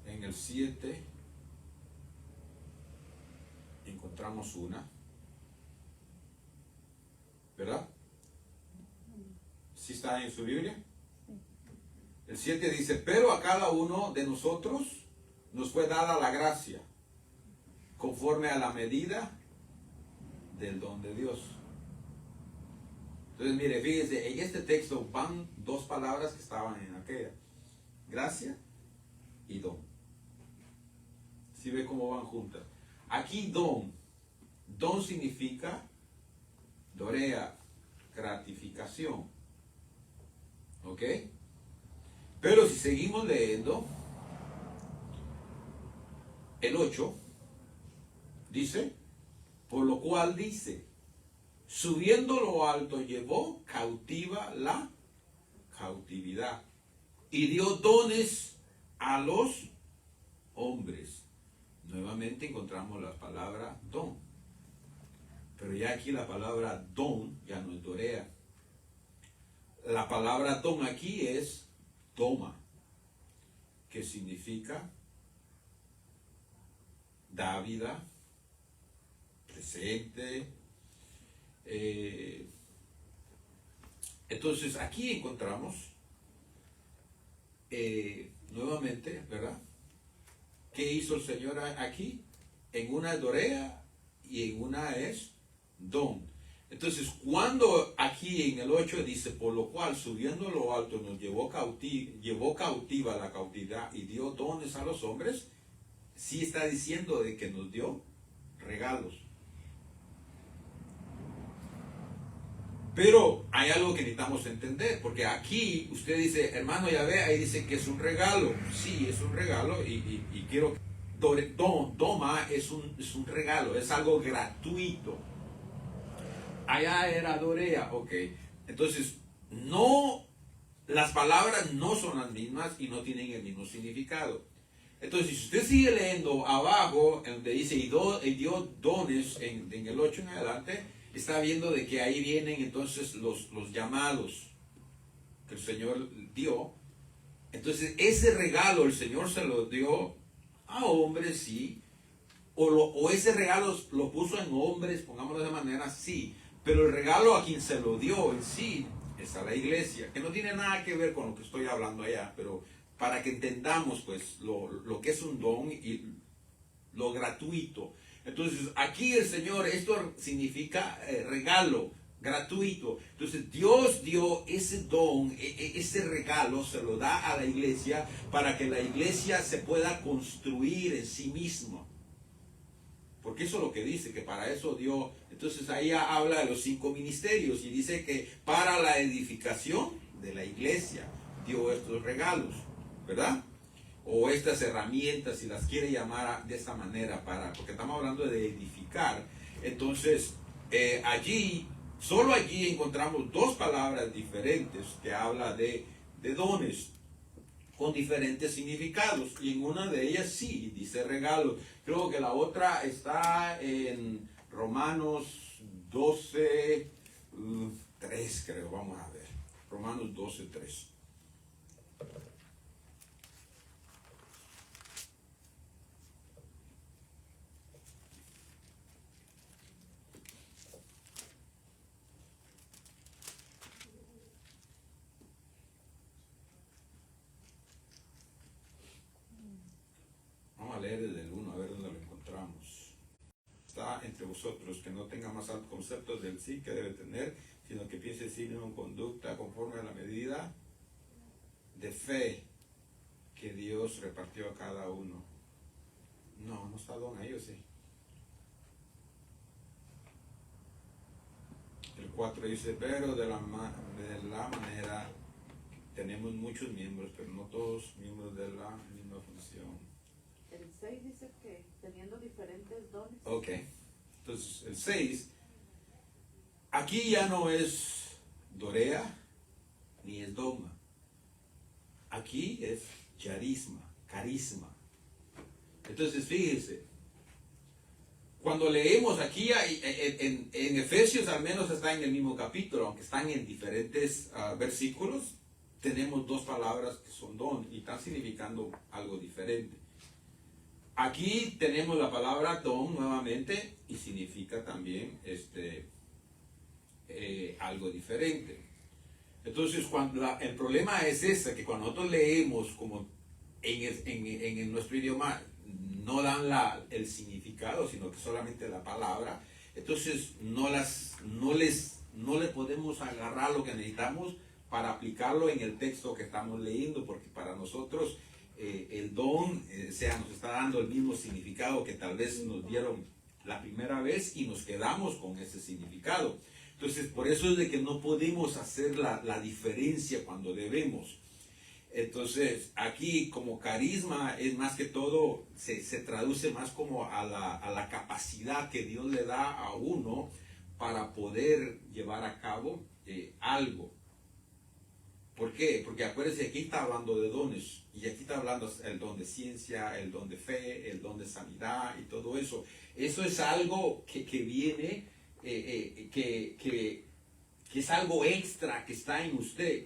En el 7 encontramos una, ¿verdad? ¿Sí está en su Biblia? El 7 dice, pero a cada uno de nosotros nos fue dada la gracia, conforme a la medida del don de Dios. Entonces, mire, fíjese, en este texto van 2 palabras que estaban en aquella. Gracia y don. ¿Sí ve cómo van juntas? Aquí don significa Dorea, gratificación. ¿Ok? Pero si seguimos leyendo, el 8 dice, por lo cual dice, subiendo lo alto llevó cautiva la cautividad y dio dones a los hombres. Nuevamente encontramos la palabra don. Pero ya aquí la palabra don ya no es dorea. La palabra don aquí es toma, que significa da vida, presente. Entonces aquí encontramos nuevamente, ¿verdad? ¿Qué hizo el Señor aquí? En una es dorea y en una es don. Entonces, cuando aquí en el 8 dice, por lo cual subiendo lo alto nos llevó cautiva la cautividad y dio dones a los hombres, sí está diciendo de que nos dio regalos. Pero hay algo que necesitamos entender, porque aquí usted dice, hermano, ya ve, ahí dice que es un regalo. Sí, es un regalo y quiero que doma es un regalo, es algo gratuito. Allá era dorea, ok. Entonces, no, las palabras no son las mismas y no tienen el mismo significado. Entonces, si usted sigue leyendo abajo, donde dice, y dio dones en el 8 en adelante, está viendo de que ahí vienen entonces los llamados que el Señor dio. Entonces, ese regalo el Señor se lo dio a hombres, sí. O ese regalo lo puso en hombres, pongámoslo de manera, sí. Pero el regalo a quien se lo dio en sí es a la iglesia, que no tiene nada que ver con lo que estoy hablando allá, pero para que entendamos pues lo que es un don y lo gratuito. Entonces aquí el Señor, esto significa regalo gratuito. Entonces Dios dio ese don, ese regalo se lo da a la iglesia para que la iglesia se pueda construir en sí misma. Porque eso es lo que dice, que para eso dio. Entonces ahí habla de los 5 ministerios y dice que para la edificación de la iglesia dio estos regalos, ¿verdad? O estas herramientas, si las quiere llamar de esta manera, porque estamos hablando de edificar. Entonces solo allí encontramos 2 palabras diferentes que habla de dones con diferentes significados, y en una de ellas sí dice regalo. Creo que la otra está en Romanos 12, 3, creo, vamos a ver. Romanos 12, 3. Vamos a leer desde el 1, a ver dónde lo encontramos. Está entre vosotros que no tenga más altos conceptos del sí que debe tener, sino que piense sí en conducta conforme a la medida de fe que Dios repartió a cada uno. No está don ahí, ¿o sí? El 4 dice, pero de la manera tenemos muchos miembros, pero no todos miembros de la misma función. El 6 dice que teniendo diferentes dones. Ok, entonces el 6, aquí ya no es dorea ni es dogma. Aquí es carisma. Entonces fíjense, cuando leemos aquí en Efesios, al menos está en el mismo capítulo, aunque están en diferentes versículos, tenemos 2 palabras que son don y están significando algo diferente. Aquí tenemos la palabra don nuevamente y significa también algo diferente. Entonces, el problema es ese, que cuando nosotros leemos como en nuestro idioma, no dan el significado, sino que solamente la palabra, entonces no le podemos agarrar lo que necesitamos para aplicarlo en el texto que estamos leyendo, porque para nosotros el don nos está dando el mismo significado que tal vez nos dieron la primera vez y nos quedamos con ese significado. Entonces, por eso es de que no podemos hacer la diferencia cuando debemos. Entonces, aquí como carisma es más que todo, se traduce más como a la capacidad que Dios le da a uno para poder llevar a cabo algo. ¿Por qué? Porque acuérdense, aquí está hablando de dones, y aquí está hablando el don de ciencia, el don de fe, el don de sanidad y todo eso. Eso es algo que viene, que es algo extra que está en usted.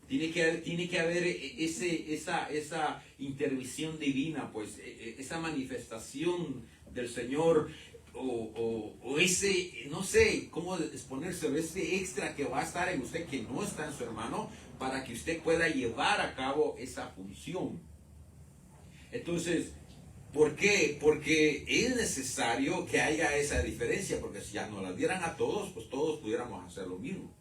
Tiene que haber esa intervención divina, pues, esa manifestación del Señor, o ese, no sé cómo exponérselo, ese extra que va a estar en usted que no está en su hermano, para que usted pueda llevar a cabo esa función. Entonces, ¿por qué? Porque es necesario que haya esa diferencia, porque si ya nos la dieran a todos, pues todos pudiéramos hacer lo mismo.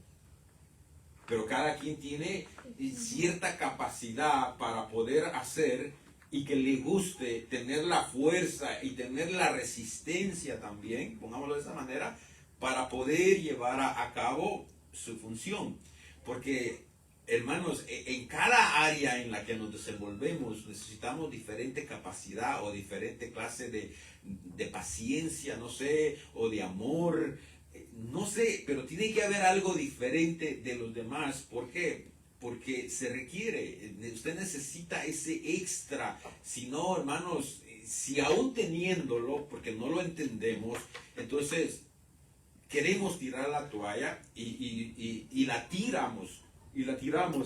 Pero cada quien tiene cierta capacidad para poder hacer, y que le guste tener la fuerza y tener la resistencia también, pongámoslo de esa manera, para poder llevar a cabo su función. Porque, hermanos, en cada área en la que nos desenvolvemos necesitamos diferente capacidad o diferente clase de paciencia, no sé, o de amor, no sé, pero tiene que haber algo diferente de los demás. ¿Por qué? Porque se requiere, usted necesita ese extra. Si no, hermanos, si aún teniéndolo, porque no lo entendemos, entonces queremos tirar la toalla y la tiramos,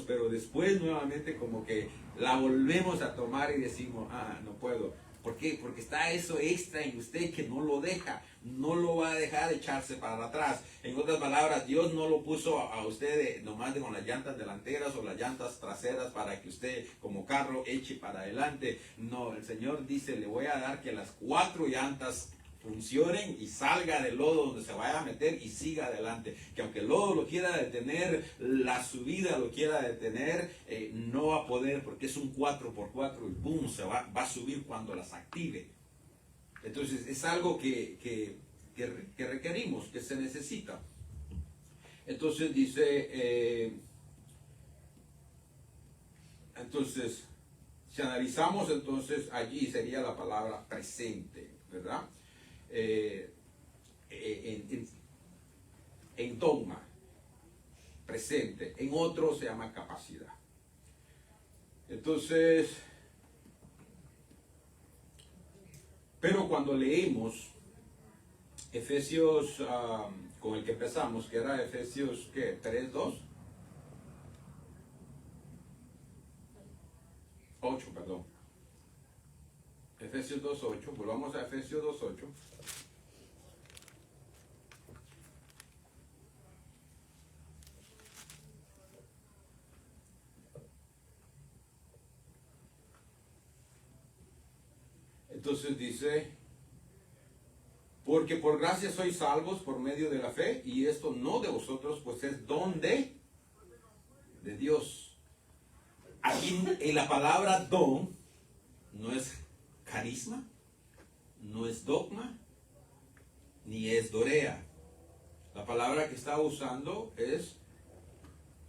pero después nuevamente como que la volvemos a tomar y decimos, no puedo. ¿Por qué? Porque está eso extra en usted que no lo deja, no lo va a dejar echarse para atrás. En otras palabras, Dios no lo puso a usted nomás con las llantas delanteras o las llantas traseras para que usted como carro eche para adelante. No, el Señor dice, le voy a dar que las 4 llantas funcionen y salga del lodo donde se vaya a meter y siga adelante. Que aunque el lodo lo quiera detener, la subida lo quiera detener, no va a poder, porque es un 4x4 y boom, se va a subir cuando las active. Entonces es algo que requerimos, que se necesita. Entonces dice, entonces, si analizamos, entonces allí sería la palabra presente, ¿verdad? En dogma, presente. En otro se llama capacidad. Entonces, pero cuando leemos Efesios, con el que empezamos, que era Efesios, ¿qué? 3:2, 8, perdón. Efesios 2:8, volvamos a Efesios 2:8. Entonces dice, porque por gracia sois salvos por medio de la fe, y esto no de vosotros, pues es don de Dios. Aquí en la palabra don no es carisma, no es dogma, ni es dorea. La palabra que está usando es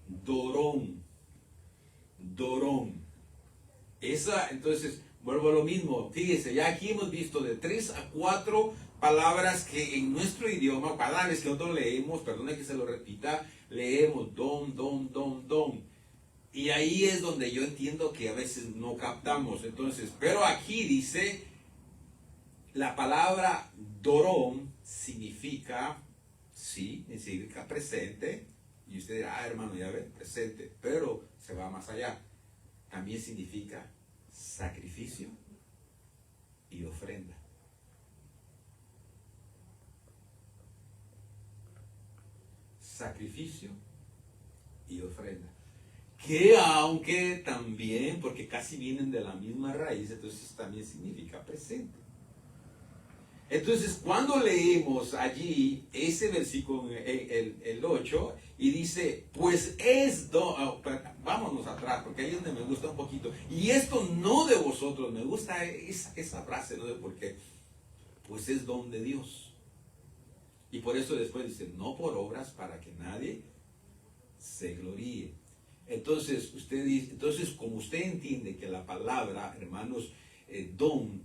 dorón. Dorón. Esa, entonces, vuelvo a lo mismo. Fíjese, ya aquí hemos visto de 3 a 4 palabras que en nuestro idioma, cada vez que nosotros leemos, perdone que se lo repita, leemos don, don, don, don. Y ahí es donde yo entiendo que a veces no captamos. Entonces, pero aquí dice, la palabra dorón significa, sí, significa presente. Y usted dirá, hermano, ya ve, presente. Pero se va más allá. También significa sacrificio y ofrenda. Sacrificio y ofrenda. Que aunque también, porque casi vienen de la misma raíz, entonces también significa presente. Entonces, cuando leemos allí ese versículo, el 8, y dice, pues es don, vámonos atrás, porque ahí es donde me gusta un poquito, y esto no de vosotros, me gusta esa frase, no sé por qué, pues es don de Dios. Y por eso después dice, no por obras para que nadie se gloríe. Entonces, usted dice, entonces como usted entiende que la palabra, hermanos, don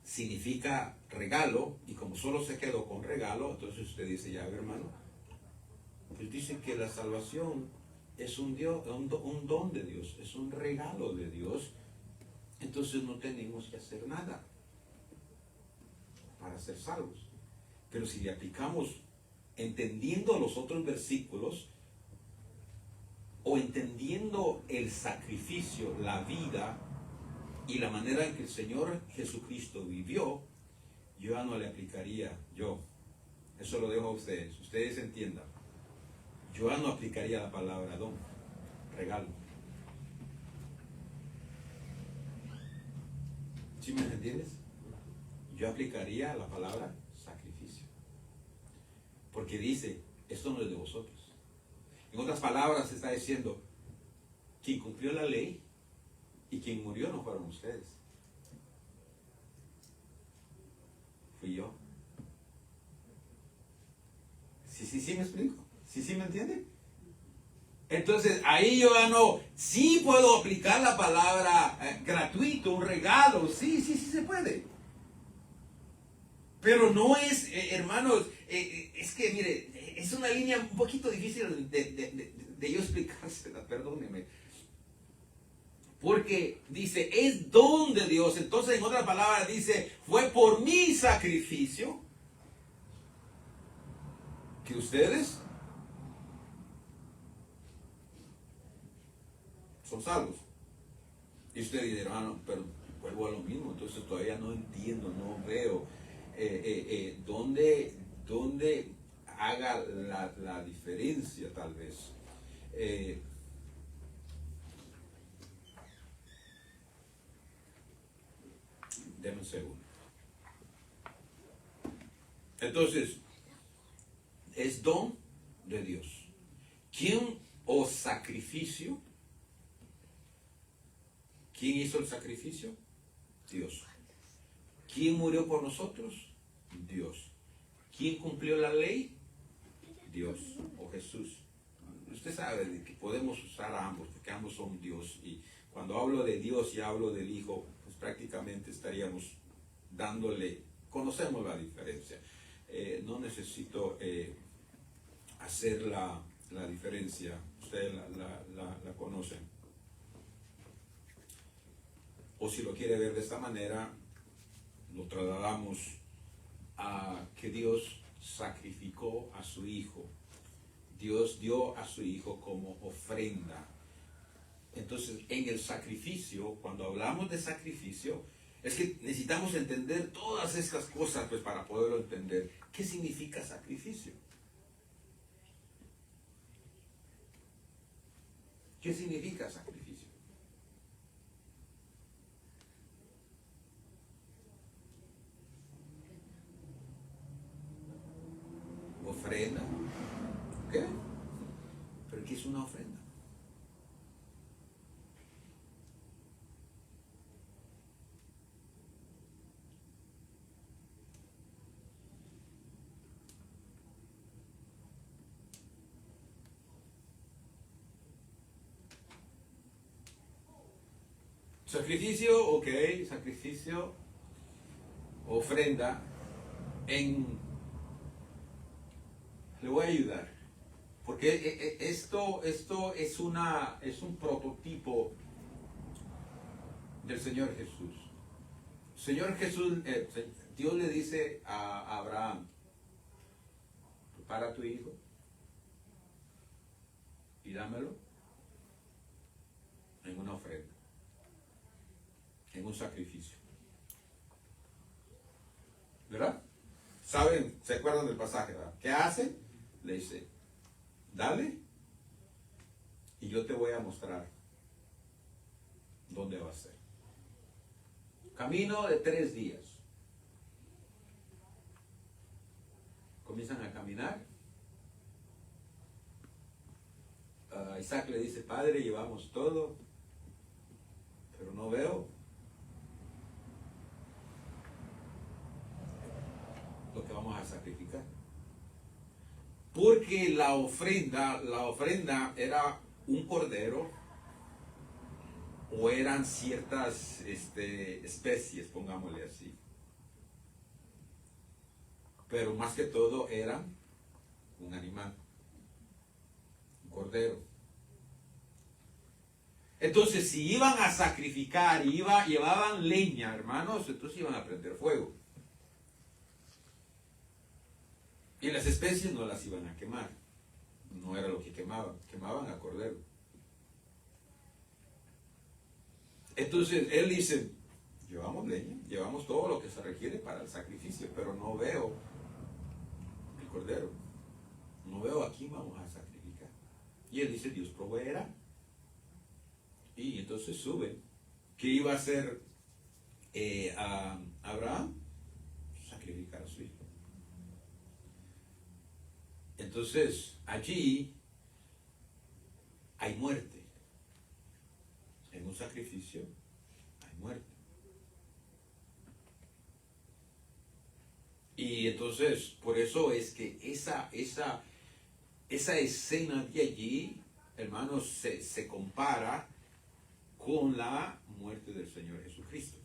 significa regalo, y como solo se quedó con regalo, entonces usted dice, ya hermano, pues dice que la salvación es un don de Dios, es un regalo de Dios, entonces no tenemos que hacer nada para ser salvos. Pero si le aplicamos entendiendo los otros versículos, o entendiendo el sacrificio, la vida y la manera en que el Señor Jesucristo vivió, yo ya no le aplicaría, eso lo dejo a ustedes entiendan, yo ya no aplicaría la palabra don, regalo. ¿Sí me entiendes? Yo aplicaría la palabra sacrificio, porque dice, esto no es de vosotros. En otras palabras, está diciendo, quien cumplió la ley y quien murió no fueron ustedes. Fui yo. Sí, me explico. Sí, me entiende. Entonces, ahí yo ya no, sí puedo aplicar la palabra gratuito, un regalo, sí se puede. Pero no es, hermanos, es que mire, es una línea un poquito difícil de yo explicársela, perdóneme. Porque dice, es don de Dios. Entonces, en otras palabras, dice, fue por mi sacrificio que ustedes son salvos. Y usted dirá, no, pero vuelvo a lo mismo, entonces todavía no entiendo, no veo dónde haga la diferencia tal vez. Deme un segundo. Entonces, es don de Dios. ¿Quién o sacrificio? ¿Quién hizo el sacrificio? Dios. ¿Quién murió por nosotros? Dios. ¿Quién cumplió la ley? Dios o Jesús. Usted sabe que podemos usar a ambos, porque ambos son Dios. Y cuando hablo de Dios y hablo del Hijo, pues prácticamente estaríamos dándole, conocemos la diferencia. No necesito hacer la diferencia, ustedes la conocen. O si lo quiere ver de esta manera, lo trasladamos a que Dios sacrificó a su Hijo. Dios dio a su Hijo como ofrenda. Entonces, en el sacrificio, cuando hablamos de sacrificio, es que necesitamos entender todas estas cosas pues, para poderlo entender. ¿Qué significa sacrificio? ¿Qué significa sacrificio? Ofrenda. ¿Qué? ¿Pero qué es una ofrenda? Sacrificio, ok, sacrificio, ofrenda, le voy a ayudar, porque esto es un prototipo del Señor Jesús. Señor Jesús, Dios le dice a Abraham, prepara a tu hijo y dámelo en una ofrenda, en un sacrificio. ¿Verdad? ¿Saben? ¿Se acuerdan del pasaje? ¿Verdad? ¿Qué hace? Le dice, dale y yo te voy a mostrar dónde va a ser. Camino de 3 días. Comienzan a caminar. Isaac le dice, padre, llevamos todo, pero no veo lo que vamos a sacrificar. Porque la ofrenda era un cordero o eran ciertas especies, pongámosle así. Pero más que todo era un animal, un cordero. Entonces, si iban a sacrificar y llevaban leña, hermanos, entonces iban a prender fuego. Y las especies no las iban a quemar. No era lo que quemaban a cordero. Entonces, él dice, llevamos leña, llevamos todo lo que se requiere para el sacrificio, pero no veo el cordero. No veo a quién vamos a sacrificar. Y él dice, Dios proveerá. Y entonces sube. ¿Qué iba a hacer a Abraham? Sacrificar a su hijo. Entonces, allí hay muerte. En un sacrificio hay muerte. Y entonces, por eso es que esa escena de allí, hermanos, se compara con la muerte del Señor Jesucristo.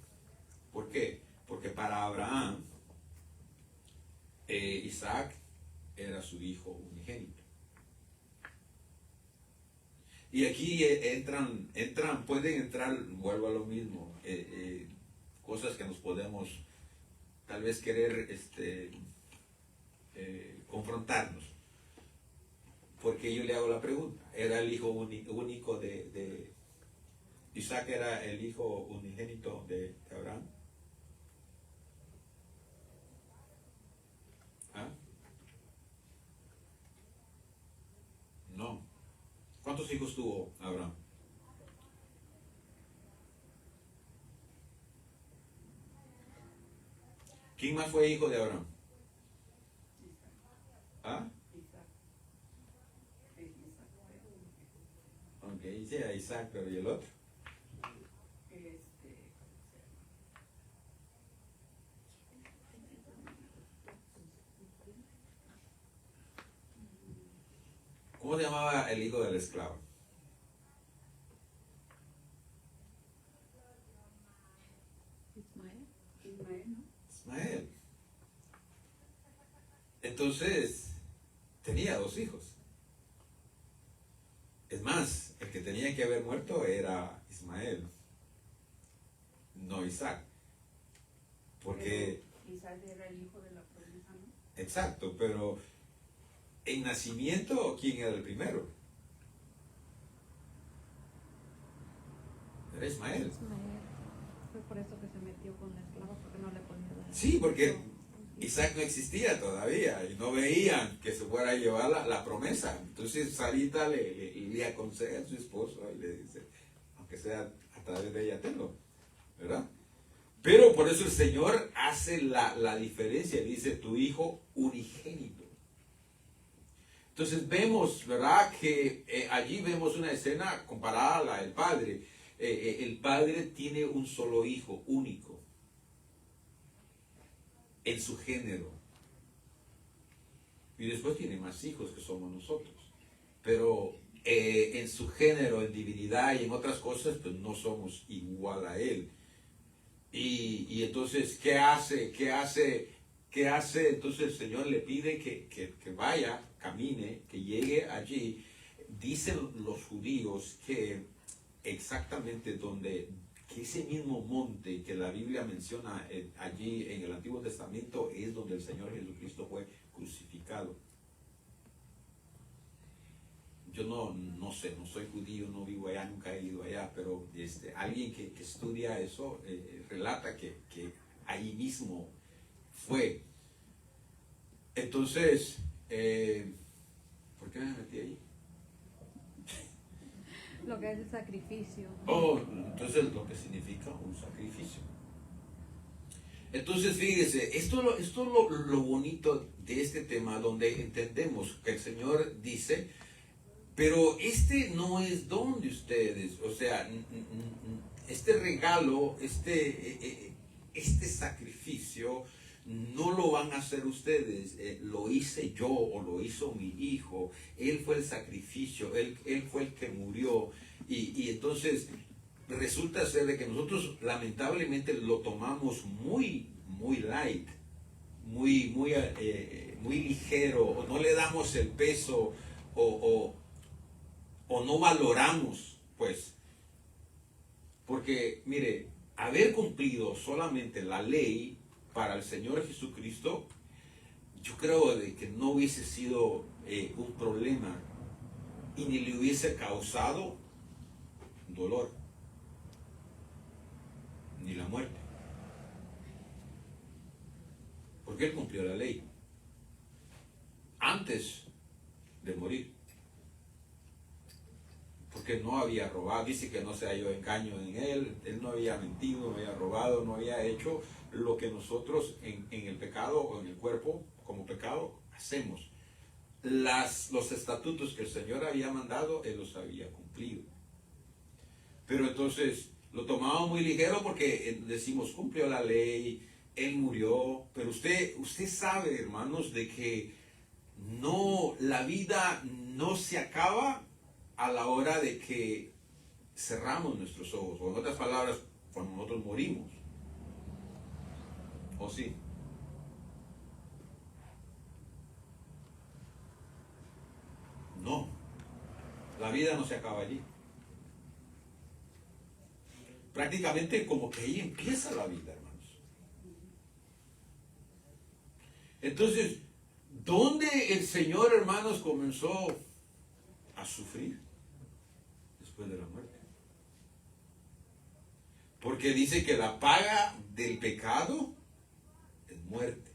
¿Por qué? Porque para Abraham, Isaac era su hijo unigénito. Y aquí pueden entrar, vuelvo a lo mismo, cosas que nos podemos tal vez querer confrontarnos. Porque yo le hago la pregunta, ¿era el hijo único de Isaac, era el hijo unigénito de Abraham? ¿Ah? No. ¿Cuántos hijos tuvo Abraham? ¿Quién más fue hijo de Abraham? ¿Ah? Ok, sí, a Isaac, pero ¿y el otro? ¿Cómo se llamaba el hijo del esclavo? Ismael. Entonces, tenía 2 hijos. Es más, el que tenía que haber muerto era Ismael, no Isaac. Porque... Isaac era el hijo de la promesa, ¿no? Exacto, pero en nacimiento, ¿quién era el primero? Era Ismael. Fue por eso que se metió con la esclava, porque no le podía dar. Sí, porque Isaac no existía todavía y no veían que se fuera a llevar la promesa. Entonces Sarita le aconseja a su esposo y le dice, aunque sea a través de ella tengo, ¿verdad? Pero por eso el Señor hace la diferencia, dice tu hijo unigénito. Entonces vemos, ¿verdad? Que allí vemos una escena comparada a la del Padre. El Padre tiene un solo hijo, único, en su género. Y después tiene más hijos que somos nosotros. Pero en su género, en divinidad y en otras cosas, pues no somos igual a Él. Y entonces, ¿qué hace? Entonces el Señor le pide que vaya, camine, que llegue allí. Dicen los judíos que exactamente que ese mismo monte que la Biblia menciona allí en el Antiguo Testamento es donde el Señor Jesucristo fue crucificado. Yo no sé, no soy judío, no vivo allá, nunca he ido allá, pero alguien que estudia eso relata que ahí mismo fue. Entonces, ¿por qué me metí ahí? Lo que es el sacrificio. Oh, entonces lo que significa un sacrificio. Entonces, fíjese, esto es lo bonito de este tema, donde entendemos que el Señor dice, pero no es don de ustedes, o sea, este regalo, este sacrificio, no lo van a hacer ustedes, lo hice yo o lo hizo mi hijo, él fue el sacrificio, él fue el que murió. Y entonces resulta ser de que nosotros lamentablemente lo tomamos muy light, muy ligero, o no le damos el peso, o no valoramos, pues. Porque, mire, haber cumplido solamente la ley para el Señor Jesucristo, yo creo de que no hubiese sido un problema y ni le hubiese causado dolor, ni la muerte. Porque Él cumplió la ley antes de morir. Porque no había robado, dice que no se halló engaño en él no había mentido, no había robado, no había hecho lo que nosotros en el pecado o en el cuerpo como pecado hacemos. Los estatutos que el Señor había mandado, Él los había cumplido. Pero entonces lo tomamos muy ligero porque decimos, cumplió la ley, Él murió, pero usted sabe, hermanos, de que no, la vida no se acaba a la hora de que cerramos nuestros ojos, o en otras palabras, cuando nosotros morimos. ¿O sí? No, la vida no se acaba allí. Prácticamente como que ahí empieza la vida, hermanos. Entonces, ¿dónde el Señor, hermanos, comenzó a sufrir? Después de la muerte. Porque dice que la paga del pecado es muerte.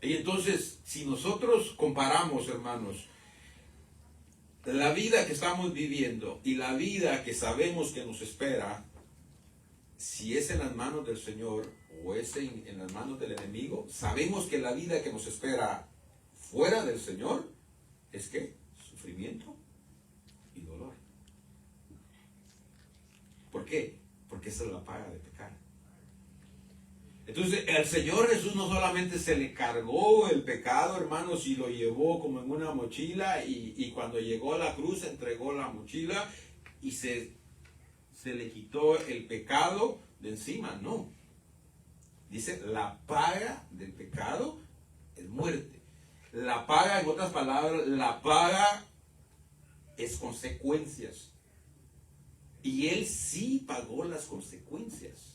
Y entonces, si nosotros comparamos, hermanos, la vida que estamos viviendo y la vida que sabemos que nos espera, si es en las manos del Señor o es en las manos del enemigo, sabemos que la vida que nos espera fuera del Señor es ¿qué? Sufrimiento y dolor. ¿Por qué? Porque esa es la paga de pecar. Entonces, el Señor Jesús no solamente se le cargó el pecado, hermanos, y lo llevó como en una mochila, y cuando llegó a la cruz entregó la mochila y se le quitó el pecado de encima. No. Dice, la paga del pecado es muerte. La paga, en otras palabras, la paga es consecuencias. Y Él sí pagó las consecuencias.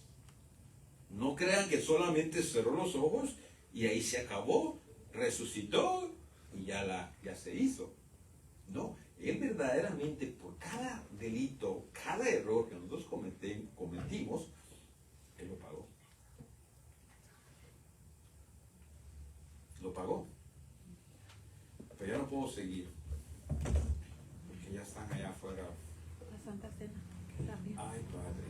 No crean que solamente cerró los ojos y ahí se acabó, resucitó y ya se hizo. No, Él verdaderamente por cada delito, cada error que nosotros cometimos, Él lo pagó. Lo pagó. Pero ya no puedo seguir, porque ya están allá afuera. La Santa Cena también. Ay, Padre.